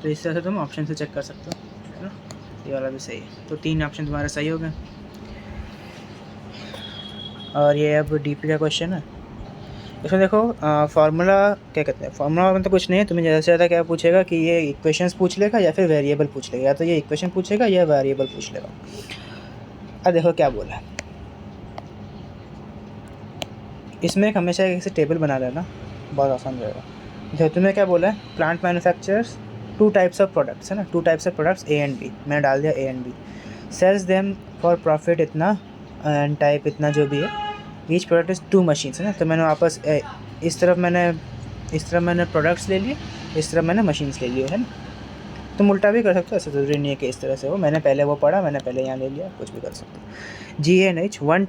तो इस तरह से तुम ऑप्शन से चेक कर सकते हो, है ना, ये वाला भी सही है। तो 3 ऑप्शन तुम्हारे सही हो गए। और ये अब डीपी का क्वेश्चन है, इसमें देखो फार्मूला क्या कहते हैं, फार्मूला मतलब कुछ नहीं है, तुम्हें ज़्यादा से ज़्यादा क्या पूछेगा कि ये इक्वेशंस पूछ लेगा या फिर वेरिएबल पूछ लेगा, या तो ये इक्वेशन पूछेगा या वेरिएबल पूछ लेगा। अब देखो क्या बोला है इसमें, एक हमेशा ऐसे टेबल बना लेना, बहुत आसान रहेगा। देखो तुम्हें क्या बोला है, plant manufacturers 2 types of products, है ना, 2 types of products A and B, मैंने डाल दिया A and B, sells them for profit इतना एंड टाइप इतना जो भी है, ईच प्रोडक्ट इज़ 2 मशीन्स, है ना। तो मैंने वापस इस तरफ मैंने प्रोडक्ट्स ले लिए, इस तरफ मैंने मशीन्स ले लिए, है ना। तुम उल्टा भी कर सकते हो, ऐसा ज़रूरी नहीं है कि इस तरह से हो, मैंने पहले वो पढ़ा, मैंने पहले यहाँ ले लिया, कुछ भी कर सकते हो। GNH one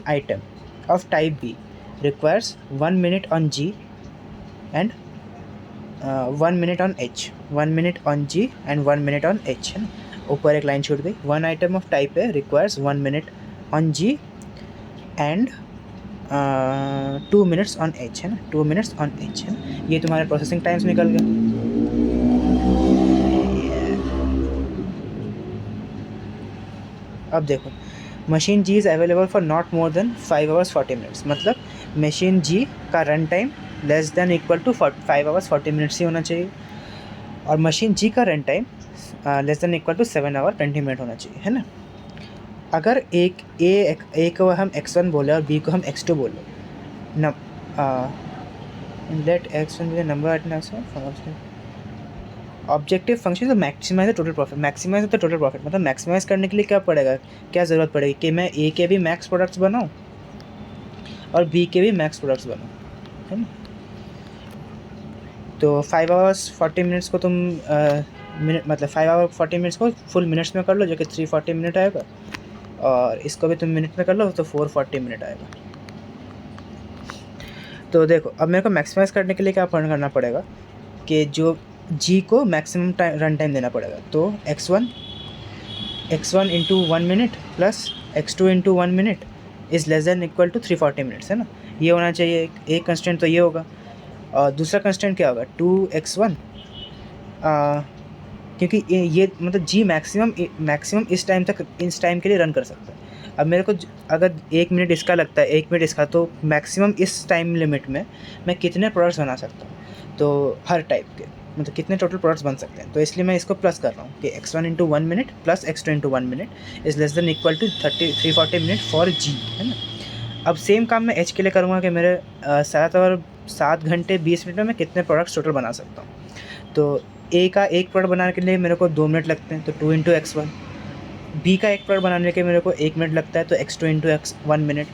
item of type B requires 1 minute on G and 1 minute on H, 1 minute on G and 1 minute on H, है ना। ऊपर एक लाइन छूट गई, 1 item of type A requires 1 minute on G and 2 minutes on H, है ना, 2 minutes on H, है ना। ये तुम्हारे प्रोसेसिंग टाइम्स निकल गए। अब देखो, machine G is available for not more than 5 hours 40 minutes, मतलब मशीन जी का run time less than equal to 5 hours 40 minutes ही होना चाहिए, और मशीन जी का run time less than equal to 7 hour 20 minute होना चाहिए, है ना। अगर ए को हम x1 बोले और बी को हम x2 बोले, न let x1 be the number at objective function तो maximize the total profit, maximize the total profit, मतलब मैक्सिमाइज करने के लिए क्या पड़ेगा, क्या ज़रूरत पड़ेगी कि मैं ए के भी मैक्स प्रोडक्ट्स बनाऊँ और बी के भी मैक्स प्रोडक्ट्स बनाऊँ, है ना। तो 5 आवर्स 40 मिनट्स को तुम मिनट, मतलब 5 आवर 40 मिनट्स को फुल मिनट्स में कर लो जो कि 340 मिनट आएगा, और इसको भी तुम मिनट में कर लो तो 440 मिनट आएगा। तो देखो, अब मेरे को मैक्सिमाइज़ करने के लिए क्या करना पड़ेगा कि जो जी को मैक्सिमम टाइम रन टाइम देना पड़ेगा, तो x1 into 1 minute plus x2 into 1 minute is less than equal to 340 minutes, है ना। ये होना चाहिए एक कंस्टेंट, तो ये होगा। और दूसरा कंस्टेंट क्या होगा, 2x1, क्योंकि ये मतलब जी मैक्सिमम इस टाइम के लिए रन कर सकता है। अब मेरे को अगर 1 मिनट इसका लगता है, 1 मिनट इसका, तो मैक्सिमम इस टाइम लिमिट में मैं कितने प्रोडक्ट्स बना सकता हूँ, तो हर टाइप के, मतलब कितने टोटल प्रोडक्ट्स बन सकते हैं। तो इसलिए मैं इसको प्लस कर रहा हूँ कि x1 into 1 minute plus x2 into 1 minute is less than equal to 340 minute for G, है ना। अब सेम काम मैं h के लिए करूँगा कि मेरे 7 घंटे 20 मिनट में मैं कितने प्रोडक्ट्स टोटल बना सकता हूँ। तो ए का एक प्रोडक्ट बनाने के लिए मेरे को 2 मिनट लगते हैं, तो 2 इंटू x1। बी का एक प्रोडक्ट बनाने के मेरे को 1 मिनट लगता है, तो x2 into 1 minute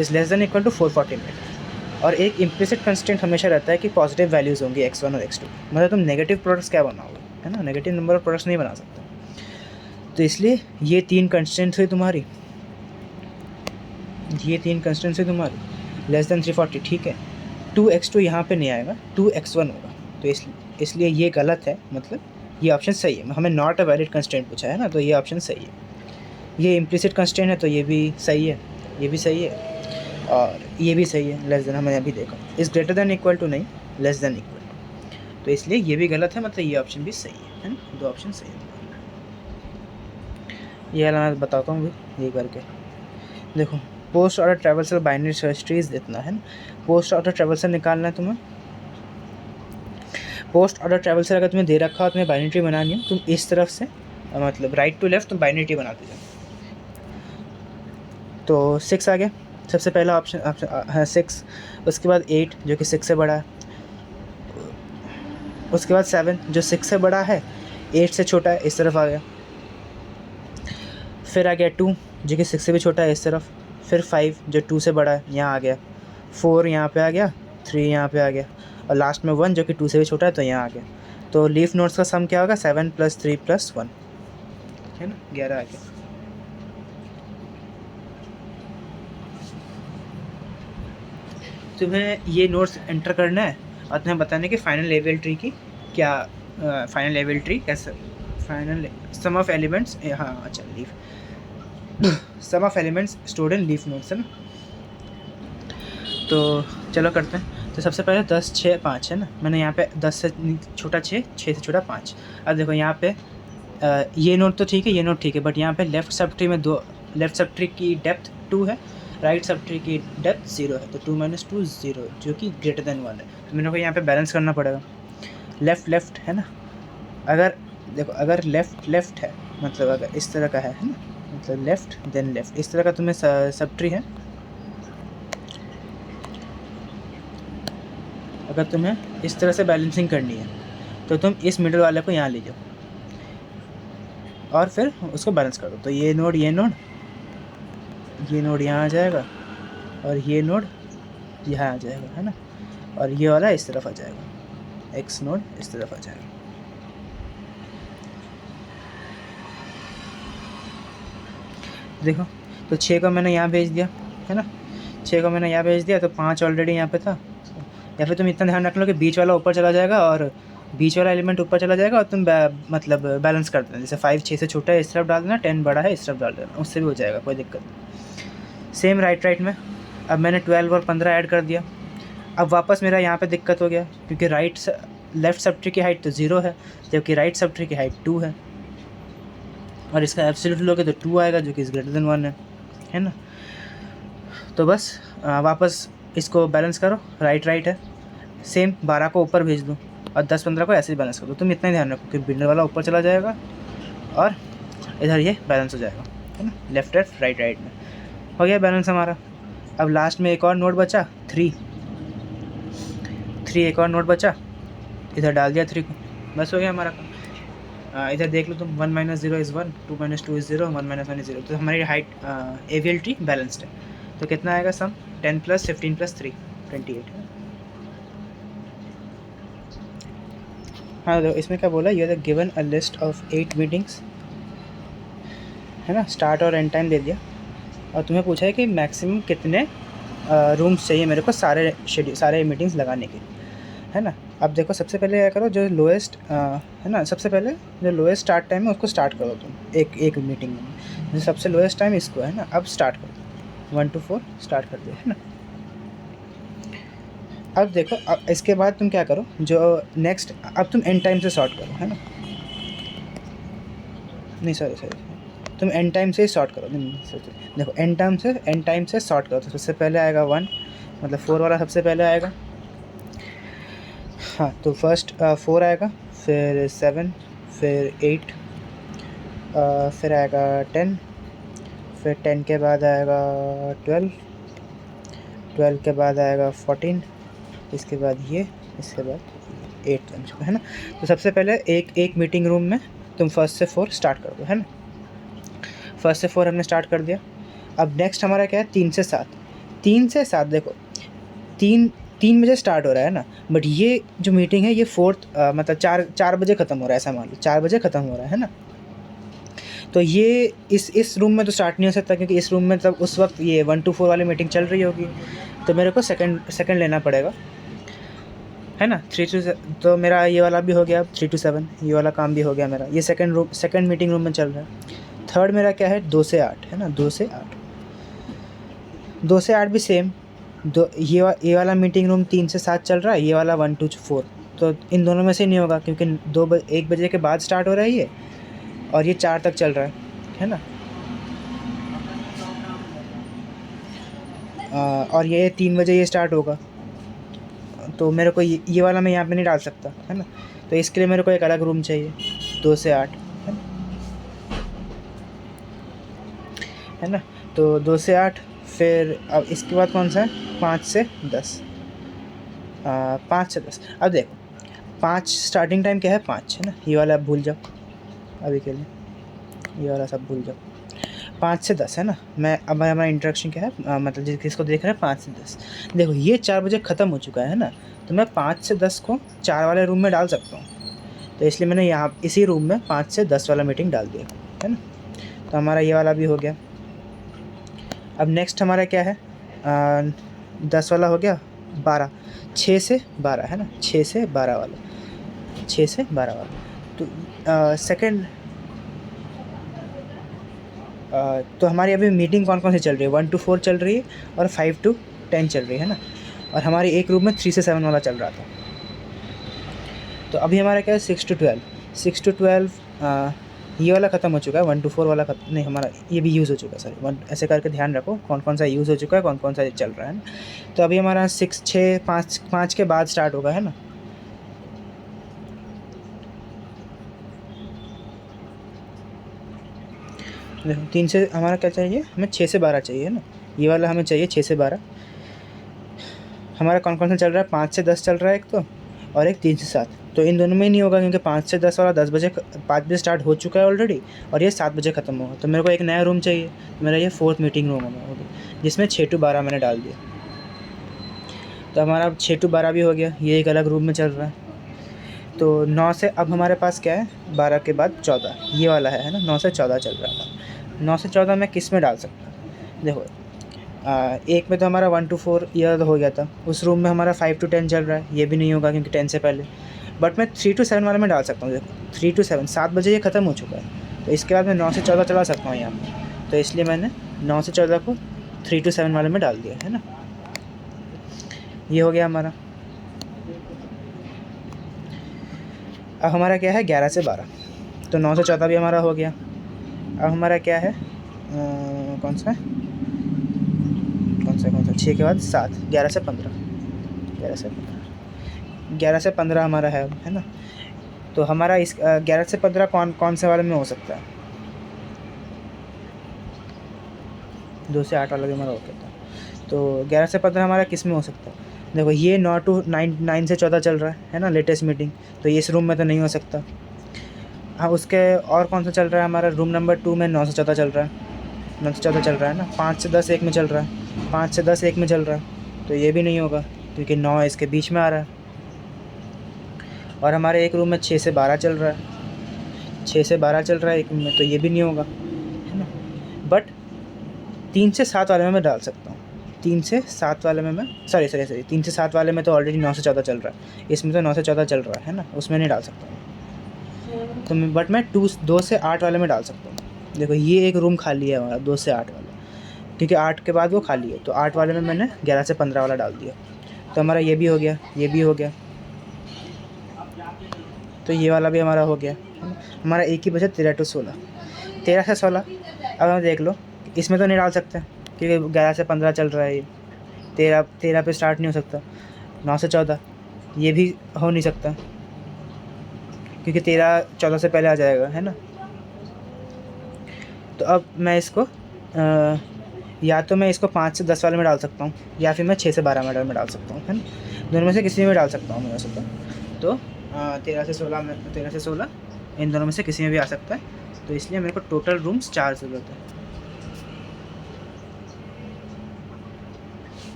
is less than equal to 440 minute. और एक इम्प्लिसिट कंस्टेंट हमेशा रहता है कि पॉजिटिव वैल्यूज़ होंगी x1 और x2, मतलब तुम नेगेटिव प्रोडक्ट्स क्या बनाओगे, है ना, नेगेटिव नंबर ऑफ प्रोडक्ट्स नहीं बना सकते। तो इसलिए ये 3 कंस्टेंट्स हुई तुम्हारी, लेस देन 340, ठीक है। 2x2 यहाँ पे नहीं आएगा, 2x1 होगा, तो इसलिए ये गलत है, मतलब ये ऑप्शन सही है। हमें नॉट अ वैलिड कंस्टेंट पूछा है ना, तो ये ऑप्शन सही है। ये इम्प्लिसिट कंस्टेंट है, तो ये भी सही है, ये भी सही है, और ये भी सही है। लेस देन हमने अभी देखा, is greater than equal to नहीं, लेस देन इक्वल टू, तो इसलिए ये भी गलत है, मतलब ये ऑप्शन भी सही है ना, 2 ऑप्शन सही है। ये वाला मैं बताता हूँ भी, ये करके देखो। Post order traversal binary search trees इतना है ना। पोस्ट ऑर्डर ट्रैवल्सल निकालना है तुम्हें। पोस्ट ऑर्डर ट्रैवल्सल अगर तुम्हें दे रखा हो, तुम्हें बाइनरी ट्री बनानी है, तुम इस तरफ से मतलब राइट टू लेफ्ट तुम बाइनरी ट्री बनाते जाओ। तो 6 आ गया, सबसे पहला ऑप्शन है 6। उसके बाद 8 जो कि 6 से बड़ा है, उसके बाद 7 जो 6 से बड़ा है 8 से छोटा है, इस तरफ आ गया। फिर आ गया 2 जो कि 6 से भी छोटा है, इस तरफ। फिर 5 जो 2 से बड़ा है, यहाँ आ गया। 4 यहाँ पे आ गया, 3 यहाँ पे आ गया, और लास्ट में 1 जो कि 2 से भी छोटा है, तो यहाँ आ गया। तो लीफ नोड्स का सम क्या होगा, 7 + 3 + 1, है ना, 11 आ गया। तुम्हें ये नोट्स एंटर करना है और तुम्हें बताना है कि फाइनल लेवल ट्री की क्या, फाइनल लेवल ट्री कैसे, फाइनल सम ऑफ एलिमेंट्स, हाँ अच्छा, leaf sum of elements stored in leaf nodes, है ना। तो चलो करते हैं। तो सबसे पहले 10 6 5 है ना, मैंने यहाँ पे 10 से छोटा 6, 6 से छोटा 5। अब देखो यहाँ पे ये नोड तो ठीक है, ये नोड ठीक है, बट यहाँ पे लेफ्ट सब ट्री में लेफ्ट सब ट्री की डेप्थ 2 है, राइट सब ट्री की डेप्थ 0 है, तो 2 - 2 0, जो कि ग्रेटर देन 1 है। तो मेरे को यहाँ पे बैलेंस करना पड़ेगा। लेफ्ट है ना, अगर देखो अगर लेफ्ट है, मतलब अगर इस तरह का है ना, मतलब लेफ्ट देन लेफ्ट, इस तरह का तुम्हें सब ट्री है। अगर तुम्हें इस तरह से बैलेंसिंग करनी है, तो तुम इस मिडल वाले को यहाँ ले जाओ और फिर उसको बैलेंस कर दो। तो ये नोड यहाँ आ जाएगा, और ये नोड यहाँ आ जाएगा, है ना, और ये वाला इस तरफ आ जाएगा, एक्स नोड इस तरफ आ जाएगा। देखो, तो 6 को मैंने यहाँ भेज दिया, है ना, 6 को मैंने यहाँ भेज दिया, तो 5 ऑलरेडी यहाँ पे था। या फिर तुम इतना ध्यान रख लो कि बीच वाला ऊपर चला जाएगा और बीच वाला एलिमेंट ऊपर चला जाएगा और तुम मतलब बैलेंस कर देना। जैसे 5 6 से छोटा है इस तरफ डाल देना, 10 बड़ा है इस तरफ डाल देना, उससे भी हो जाएगा, कोई दिक्कत नहीं। सेम राइट में अब मैंने 12 और 15 ऐड कर दिया। अब वापस मेरा यहाँ पे दिक्कत हो गया क्योंकि लेफ़्ट सब ट्री की हाइट तो 0 है, जबकि राइट सब ट्री की हाइट 2 है, और इसका एब्सोल्यूट लोगे तो 2 आएगा जो कि इज़ ग्रेटर देन 1 है ना। तो बस वापस इसको बैलेंस करो, राइट है, सेम 12 को ऊपर भेज दो और 10 15 को ऐसे ही बैलेंस कर दो। तुम इतना ही ध्यान रखो कि बिल्डर वाला ऊपर चला जाएगा और इधर ये बैलेंस हो जाएगा, है ना, लेफ्ट राइट में हो गया बैलेंस हमारा। अब लास्ट में एक और नोड बचा 3, एक और नोड बचा, इधर डाल दिया 3 को, बस हो गया हमारा काम। इधर देख लो तुम, 1 - 0 = 1, 2 - 2 = 0, 1 - 1 = 0। तो हमारी हाइट AVL ट्री बैलेंस्ड है। तो कितना आएगा सम? 10 + 15 + 3 28 है। हाँ तो इसमें क्या बोला, you are given a list of 8 meetings, है ना, स्टार्ट और एंड टाइम दे दिया, और तुम्हें पूछा है कि मैक्सिमम कितने रूम्स चाहिए मेरे को सारे मीटिंग्स लगाने के, है ना। अब देखो सबसे पहले क्या करो, जो लोएस्ट है ना, सबसे पहले जो लोएस्ट स्टार्ट टाइम है उसको स्टार्ट करो तुम एक मीटिंग में। जो सबसे लोएस्ट टाइम इसको है ना, अब स्टार्ट करो 1 to 4 स्टार्ट कर दिया, है ना। अब देखो, अब इसके बाद तुम क्या करो, जो नेक्स्ट, अब तुम एंड टाइम से सॉर्ट करो, है ना, नहीं सॉरी तुम एंड टाइम से ही सॉर्ट करो। देखो एंड टाइम से सॉर्ट करो। तो सबसे पहले आएगा 1, मतलब 4 वाला सबसे पहले आएगा, हाँ। तो फर्स्ट 4 आएगा, फिर 7, फिर 8, फिर आएगा 10, फिर 10 के बाद आएगा 12 के बाद आएगा 14, इसके बाद ये, इसके बाद 8 बन चुका है ना। तो सबसे पहले एक मीटिंग रूम में तुम फर्स्ट से 4 स्टार्ट कर दो, है ना। फर्स्ट से 4 हमने स्टार्ट कर दिया। अब नेक्स्ट हमारा क्या है, 3 से 7। 3 से 7 देखो, 3 बजे स्टार्ट हो रहा है ना, बट ये जो मीटिंग है ये 4th मतलब 4 बजे ख़त्म हो रहा है, ऐसा मान लो 4 बजे ख़त्म हो रहा है ना। तो ये इस रूम में तो स्टार्ट नहीं हो सकता, क्योंकि इस रूम में तब उस वक्त ये 1 to 4 वाली मीटिंग चल रही होगी, तो मेरे को सेकंड लेना पड़ेगा, है ना। 3 to 7, तो मेरा ये वाला भी हो गया। 3 to 7 ये वाला काम भी हो गया मेरा। ये सेकंड मीटिंग रूम में चल रहा है। थर्ड मेरा क्या है, 2 से 8, है ना, 2 से 8 भी सेम। ये वाला मीटिंग रूम 3 से 7 चल रहा है, ये वाला 1 to 4। तो इन दोनों में से नहीं होगा, क्योंकि 1 बजे के बाद स्टार्ट हो रहा है ये, और ये 4 तक चल रहा है ना। और ये 3 बजे ये स्टार्ट होगा, तो मेरे को ये वाला मैं यहाँ पे नहीं डाल सकता, है ना। तो इसके लिए मेरे को एक अलग रूम चाहिए 2 से 8, है ना। तो 2 से 8, फिर अब इसके बाद कौन सा है, 5 से 10। 5 से 10। अब देखो 5 स्टार्टिंग टाइम क्या है, 5, है ना। ये वाला आप भूल जाओ अभी के लिए, ये वाला सब भूल जाओ। 5 से 10 है ना। अब हमारा इंट्रोडक्शन क्या है, मतलब जिसको देख रहे हैं 5 से 10। देखो ये 4 बजे ख़त्म हो चुका है ना, तो मैं 5 से 10 को 4 वाले रूम में डाल सकता हूँ। तो इसलिए मैंने यहाँ इसी रूम में 5 से 10 वाला मीटिंग डाल दिया, है ना। तो हमारा ये वाला भी हो गया। अब नेक्स्ट हमारा क्या है, 10 वाला हो गया। 12, 6 से 12, है ना, 6 से 12 वाला, 6 से 12 वाला। तो सेकंड, तो हमारी अभी मीटिंग कौन कौन सी चल रही है, 1 to 4 चल रही है और 5 to 10 चल रही है ना। और हमारी एक रूम में 3 से 7 वाला चल रहा था। तो अभी हमारा क्या है, 6 to 12। 6 to 12 ये वाला ख़त्म हो चुका है, 1 to 4 वाला नहीं, हमारा ये भी यूज़ हो चुका है। सॉरी, ऐसे करके ध्यान रखो कौन कौन सा यूज़ हो चुका है, कौन कौन सा चल रहा है ना। तो अभी हमारा 6, 6, 5 के बाद स्टार्ट होगा, है ना। देखो 3 से हमारा क्या चाहिए, हमें 6 से 12 चाहिए, है ना। ये वाला हमें चाहिए 6 से 12। हमारा कौन कौन सा चल रहा है, 5 से 10 चल रहा है एक तो, और एक 3 से 7। तो इन दोनों में ही नहीं होगा, क्योंकि 5 से 10 वाला 5 बजे स्टार्ट हो चुका है ऑलरेडी, और ये 7 बजे ख़त्म होगा। तो मेरे को एक नया रूम चाहिए। मेरा ये 4th मीटिंग रूम होगा, जिसमें 6 to 12 मैंने डाल दिया। तो हमारा 6 to 12 भी हो गया, ये एक अलग रूम में चल रहा है। तो 9 से अब हमारे पास क्या है, 12 के बाद 14, ये वाला है ना। 9 से 14 चल रहा है। 9 से 14 मैं किस में डाल सकता हूँ, देखो एक में तो हमारा 1 to 4 ईयर हो गया था, उस रूम में हमारा 5 to 10 चल रहा है, ये भी नहीं होगा क्योंकि 10 से पहले। बट मैं 3 to 7 वाले में डाल सकता हूँ। देखो 3 to 7 7 बजे ये ख़त्म हो चुका है, तो इसके बाद मैं 9 से 14 चला सकता हूँ यहाँ पर। तो इसलिए मैंने 9 से 14 को 3 to 7 वाले में डाल दिया है ना। ये हो गया हमारा। अब हमारा क्या है 11 से 12, तो 9 से 14 भी हमारा हो गया। अब हमारा क्या है कौन सा 6 के बाद 7, 11 से 15, 11 से 15 हमारा है ना। तो हमारा इस 11 से 15 कौन से वाले में हो सकता है? 2 से 8 वाला भी हमारा हो गया था। तो 11 से 15 हमारा किस में हो सकता है? देखो ये 9 to 9 से 14 चल रहा है ना, लेटेस्ट मीटिंग, तो ये इस रूम में तो नहीं हो सकता। हाँ, उसके और कौन सा चल रहा है हमारा? रूम नंबर 2 में 9 से 14 चल रहा है, 9 से 14 चल रहा है ना। 5 से 10 एक में चल रहा है, 5 से 10 एक में चल रहा है, तो ये भी नहीं होगा क्योंकि 9 इसके बीच में आ रहा है। और हमारे एक रूम में 6 से 12 चल रहा है, 6 से 12 चल रहा है एक रूम में, तो ये भी नहीं होगा है ना। बट 3 से 7 वाले में मैं डाल सकता हूँ। 3 से 7 वाले में मैं सॉरी 3 से 7 वाले में तो ऑलरेडी 9 से 14 चल रहा है, इसमें तो 9 से 14 चल रहा है ना, उसमें नहीं डाल सकता हूँ। तो मैं 2 से 8 वाले में डाल सकता हूँ। देखो ये एक रूम खाली है हमारा 2 से 8 वाला, क्योंकि 8 के बाद वो खाली है, तो 8 वाले में मैंने 11 से 15 वाला डाल दिया। तो हमारा ये भी हो गया, ये भी हो गया, तो ये वाला भी हमारा हो गया। हमारा एक ही बचा 13 to 16, 13 से 16। अब हम देख लो, इसमें तो नहीं डाल सकते क्योंकि 11 से 15 चल रहा है, ये 13 पे स्टार्ट नहीं हो सकता। 9 से 14 ये भी हो नहीं सकता क्योंकि 13 14 से पहले आ जाएगा है ना। तो अब मैं इसको या तो मैं इसको 5 से 10 वाले में डाल सकता हूँ, या फिर मैं 6 से 12 में डाल सकता हूँ है ना। दोनों में से किसी में डाल सकता हूँ मैं वैसे तो 13 से 16 इन दोनों में से किसी में भी आ सकता है। तो इसलिए मेरे को टोटल रूम्स 4 ज़रूरत है।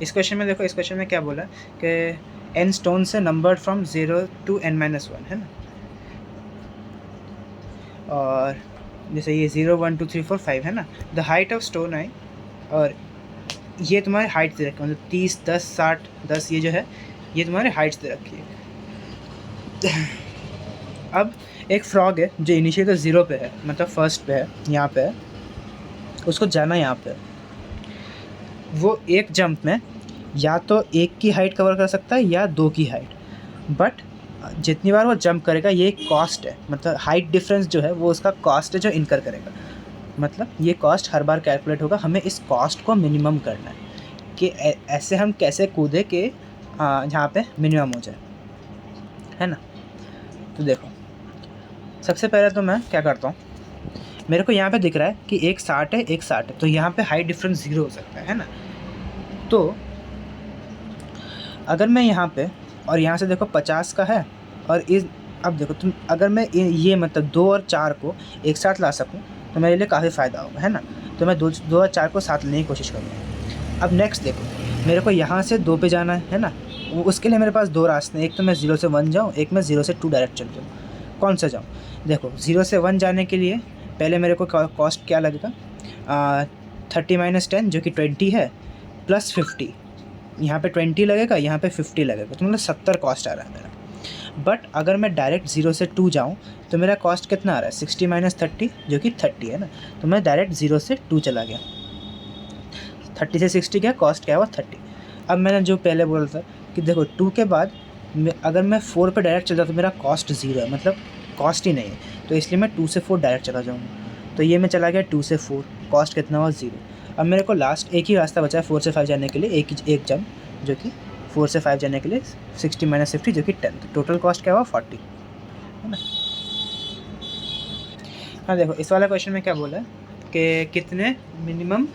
इस क्वेश्चन में देखो, इस क्वेश्चन में क्या बोला कि n स्टोन से नंबर्ड फ्रॉम 0 to n-1 है ना। और जैसे ये 0 1 2 3 4 5 है ना। द हाइट ऑफ स्टोन है, और ये तुम्हारे हाइट दे रखी है, मतलब 30 10 60 10, ये जो है ये तुम्हारे हाइट्स दे रखी है। अब एक फ्रॉग है जो इनिशियल तो 0 पे है, मतलब फर्स्ट पे है, यहाँ पे है, उसको जाना यहाँ पे। वो एक जंप में या तो एक की हाइट कवर कर सकता है या 2 की हाइट, बट जितनी बार वो जंप करेगा ये एक कॉस्ट है, मतलब हाइट डिफरेंस जो है वो उसका कॉस्ट है जो इनकर करेगा। मतलब ये कॉस्ट हर बार कैलकुलेट होगा, हमें इस कॉस्ट को मिनिमम करना है कि ऐसे हम कैसे कूदे कि जहाँ पे मिनिमम हो जाए है ना। तो देखो सबसे पहले तो मैं क्या करता हूँ, मेरे को यहाँ पे दिख रहा है कि एक 60 है एक 60 है, तो यहाँ पे हाइट डिफरेंस 0 हो सकता है ना। तो अगर मैं यहाँ पे और यहाँ से देखो 50 का है, और इस अब देखो तुम, अगर मैं ये मतलब 2 और 4 को एक साथ ला सकूँ तो मेरे लिए काफ़ी फ़ायदा होगा है ना। तो मैं 2 और 4 को साथ लेने की कोशिश करूँगा। अब नेक्स्ट देखो, मेरे को यहाँ से 2 पे जाना है ना, उसके लिए मेरे पास 2 रास्ते हैं, एक तो मैं 0 से 1 जाऊँ, एक मैं 0 से 2 डायरेक्ट चल जाऊँ। कौन सा जाऊँ? देखो 0 से 1 जाने के लिए पहले मेरे को कॉस्ट क्या लगेगा, 30 - 10 जो कि 20 है, प्लस 50, यहाँ पे 20 लगेगा, यहाँ पे 50 लगेगा, तो मतलब 70 कॉस्ट आ रहा है मेरा। बट अगर मैं डायरेक्ट 0 से 2 जाऊँ तो मेरा कॉस्ट कितना आ रहा है, 60 - 30 जो कि 30 है ना। तो मैं डायरेक्ट 0 से 2 चला गया, 30 से 60 गया, कॉस्ट क्या हुआ 30। अब मैंने जो पहले बोला था कि देखो 2 के बाद अगर मैं 4 पे डायरेक्ट चल जाता तो मेरा कॉस्ट 0 है, मतलब कॉस्ट ही नहीं है, तो इसलिए मैं 2 से 4 डायरेक्ट चला जाऊँगा। तो ये मैं चला गया 2 से 4, कॉस्ट कितना हुआ 0। अब मेरे को लास्ट एक ही रास्ता बचा है 4 से 5 जाने के लिए, एक जंप जो कि 4 से 5 जाने के लिए 60 - 50 जो कि 10, तो टोटल कॉस्ट क्या हुआ 40 है ना। हाँ देखो इस वाला क्वेश्चन में क्या बोला है कि कितने मिनिमम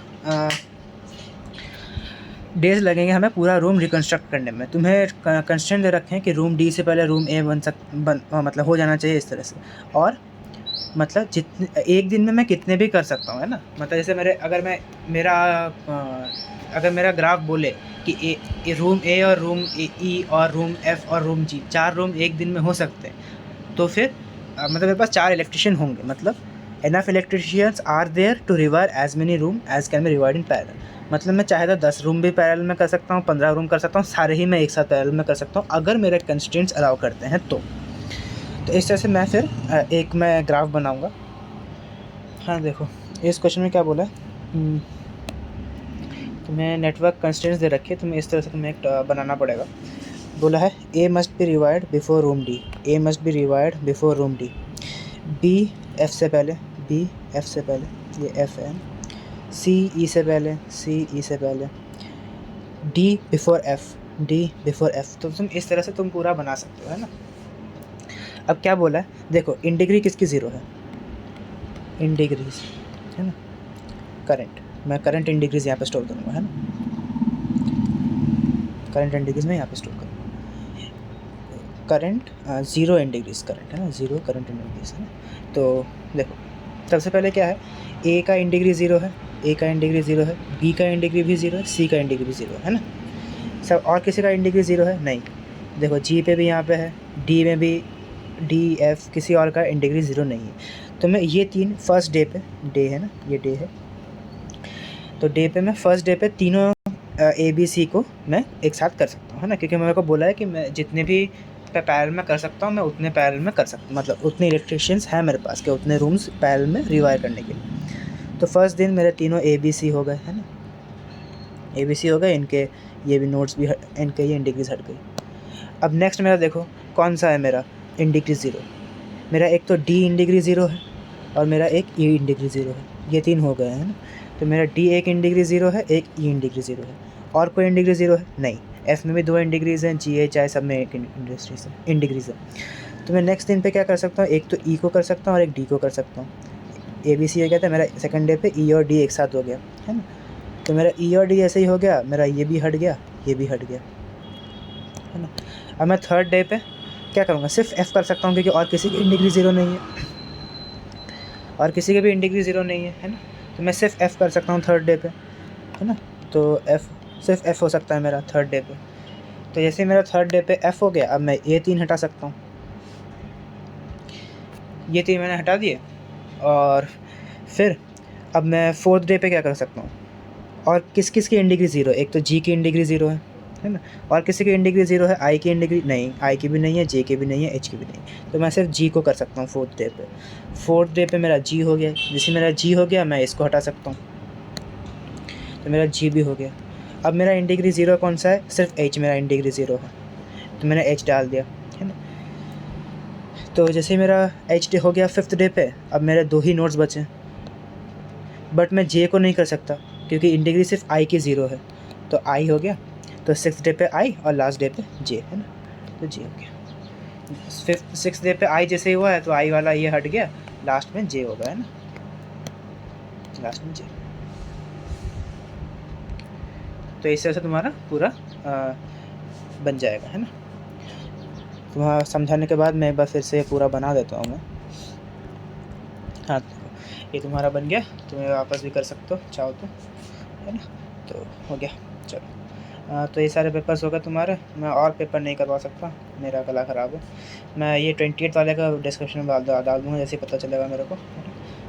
डेज लगेंगे हमें पूरा रूम रिकन्स्ट्रक्ट करने में। तुम्हें कंस्ट्रेंट दे रखे हैं कि रूम डी से पहले रूम ए मतलब हो जाना चाहिए इस तरह से, और मतलब जितने एक दिन में मैं कितने भी कर सकता हूँ है ना। मतलब जैसे अगर मेरा ग्राफ बोले कि रूम ए और रूम ई और रूम एफ और रूम जी 4 रूम एक दिन में हो सकते हैं, तो फिर मतलब मेरे पास 4 इलेक्ट्रिशियन होंगे, मतलब enough electricians are there to rewire as many room as can be rewired in parallel. मतलब मैं चाहे तो 10 रूम भी पैरेलल में कर सकता हूँ, 15 रूम कर सकता हूँ, सारे ही मैं एक साथ पैरेलल में कर सकता हूँ अगर मेरे कंस्ट्रेंट्स अलाउ करते हैं तो इस तरह से मैं फिर एक मैं ग्राफ बनाऊँगा। हाँ देखो इस क्वेश्चन में क्या बोला है, तुम्हें नेटवर्क कंस्ट्रेंट्स दे रखे, तुम्हें इस तरह से तुम्हें एक बनाना पड़ेगा। बोला है A must be rewired before room D, A must be rewired before room D, B F से पहले, बी एफ से पहले, ये एफ है, सी ई से पहले, सी ई से पहले, D before F, D before F. तो तुम इस तरह से तुम पूरा बना सकते हो, है ना। अब क्या बोला है देखो, इन डिग्री किसकी ज़ीरो है, इन डिग्रीज, है ना, करंट, मैं करंट इन डिग्रीज यहाँ पे स्टोर करूँगा, है ना, करंट इन डिग्रीज में यहाँ पे स्टोर करूँगा, करंट 0 इन डिग्रीज करंट, है ना, 0 करंट इन डिग्रीज, है ना। तो देखो सबसे पहले क्या है, ए का इन डिग्री 0 है, ए का इन डिग्री 0 है, बी का इन डिग्री भी 0 है, सी का इन डिग्री 0 है ना। सब और किसी का इन डिग्री 0 है नहीं, देखो जी पे भी यहाँ पे है, डी में भी, डी एफ किसी और का इन डिग्री 0 नहीं है। तो मैं ये तीन फर्स्ट डे पे, डे है ना, ये डे है, तो डे पे मैं फर्स्ट डे पे तीनों ए बी सी को मैं एक साथ कर सकता हूँ, है ना, क्योंकि मेरे को बोला है कि मैं जितने भी पैरेलल में कर सकता हूँ मैं उतने पैरेलल में कर सकता हूँ, मतलब उतने इलेक्ट्रिशियंस हैं मेरे पास के उतने रूम्स पैरेलल में रिवायर करने के लिए। तो फर्स्ट दिन मेरे तीनों ए बी सी हो गए, है ना, ए बी सी हो गए, इनके ये भी नोट्स भी इनके ये इन डिग्रीज हट गई। अब नेक्स्ट मेरा देखो कौन सा है मेरा इन डिग्री 0, मेरा एक तो डी इन डिग्री 0 है और मेरा एक ई इन डिग्री 0 है, ये तीन हो गए हैं ना। तो मेरा डी एक इन डिग्री 0 है, एक ई इन डिग्री 0 है, और कोई इन डिग्री 0 है नहीं, एफ में भी 2 इन डिग्रीज हैं, जी एच आई सब में एक इन डिग्रीज है। तो मैं नेक्स्ट दिन पे क्या कर सकता हूँ, एक तो ई को कर सकता हूँ और एक डी को कर सकता हूँ। ए बी सी हो गया था मेरा, सेकंड डे पे ई और डी एक साथ हो गया, है ना। तो मेरा ई और डी ऐसे ही हो गया, मेरा ये भी हट गया, ये भी हट गया, है ना। अब मैं थर्ड डे पे क्या करूँगा, सिर्फ एफ़ कर सकता हूँ क्योंकि और किसी की इन डिग्री 0 नहीं है, और किसी के भी इन डिग्री 0 नहीं है ना। तो मैं सिर्फ एफ़ कर सकता हूँ थर्ड डे पे, है ना। तो एफ़ सिर्फ एफ़ हो सकता है मेरा थर्ड डे पे। तो जैसे मेरा थर्ड डे पे एफ़ हो गया, अब मैं ये तीन हटा सकता हूँ, ये तीन मैंने हटा दिए। और फिर अब मैं फोर्थ डे पे क्या कर सकता हूँ, और किस किस की इन डिग्री 0, एक तो जी की इन डिग्री 0 है ना, और किसी की इन डिग्री 0 है, आई की इन डिग्री नहीं, आई की भी नहीं है, जे की भी नहीं है, एच की भी नहीं। तो मैं सिर्फ जी को कर सकता हूँ फोर्थ डे पे। फोर्थ डे पे मेरा जी हो गया, जैसे मेरा जी हो गया मैं इसको हटा सकता हूँ, तो मेरा जी भी हो गया। अब मेरा इन डिग्री 0 कौन सा है, सिर्फ एच मेरा इन डिग्री 0 है, तो मैंने एच डाल दिया, है ना। तो जैसे मेरा एच डे हो गया फिफ्थ डे पे, अब मेरे 2 ही नोट्स बचे, बट मैं जे को नहीं कर सकता क्योंकि इन डिग्री सिर्फ आई की 0 है, तो आई हो गया। तो सिक्स डे पे आई और लास्ट डे पे जे, है ना, तो जे हो गया। सिक्स डे पे आई जैसे ही हुआ है तो आई वाला ये हट गया, लास्ट में जे होगा, है ना, लास्ट में जे। तो इस तरह से तुम्हारा पूरा बन जाएगा, है ना। तुम्हारा समझाने के बाद मैं एक बार फिर से पूरा बना देता हूँ मैं। हाँ ये तुम्हारा बन गया, तुम्हें वापस भी कर सकते हो चाहो तो, है ना। तो हो गया, चलो। तो ये सारे पेपर्स हो गए तुम्हारे, मैं और पेपर नहीं करवा सकता, मेरा गला ख़राब है। मैं ये 28 वाले का डिस्क्रिप्शन में डाल दूँगा, जैसे पता चलेगा मेरे को,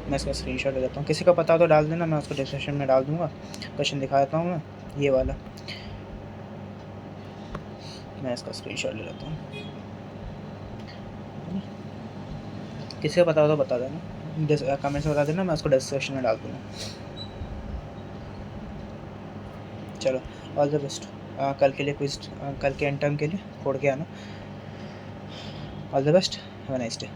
मैं इसका स्क्रीनशॉट ले लेता हूँ। किसी को पता हो तो डाल देना, मैं उसको डिस्क्रिप्शन में डाल दूँगा। क्वेश्चन दिखा देता हूँ मैं, ये वाला, मैं इसका स्क्रीनशॉट ले लेता हूँ। किसी को पता हो तो बता देना, कमेंट्स में बता देना, मैं उसको डिस्क्रिप्शन में डाल दूँगा। चलो ऑल द बेस्ट, कल के लिए क्विज, कल के एंड टर्म के लिए पढ़ के आना। All the best, have a nice day.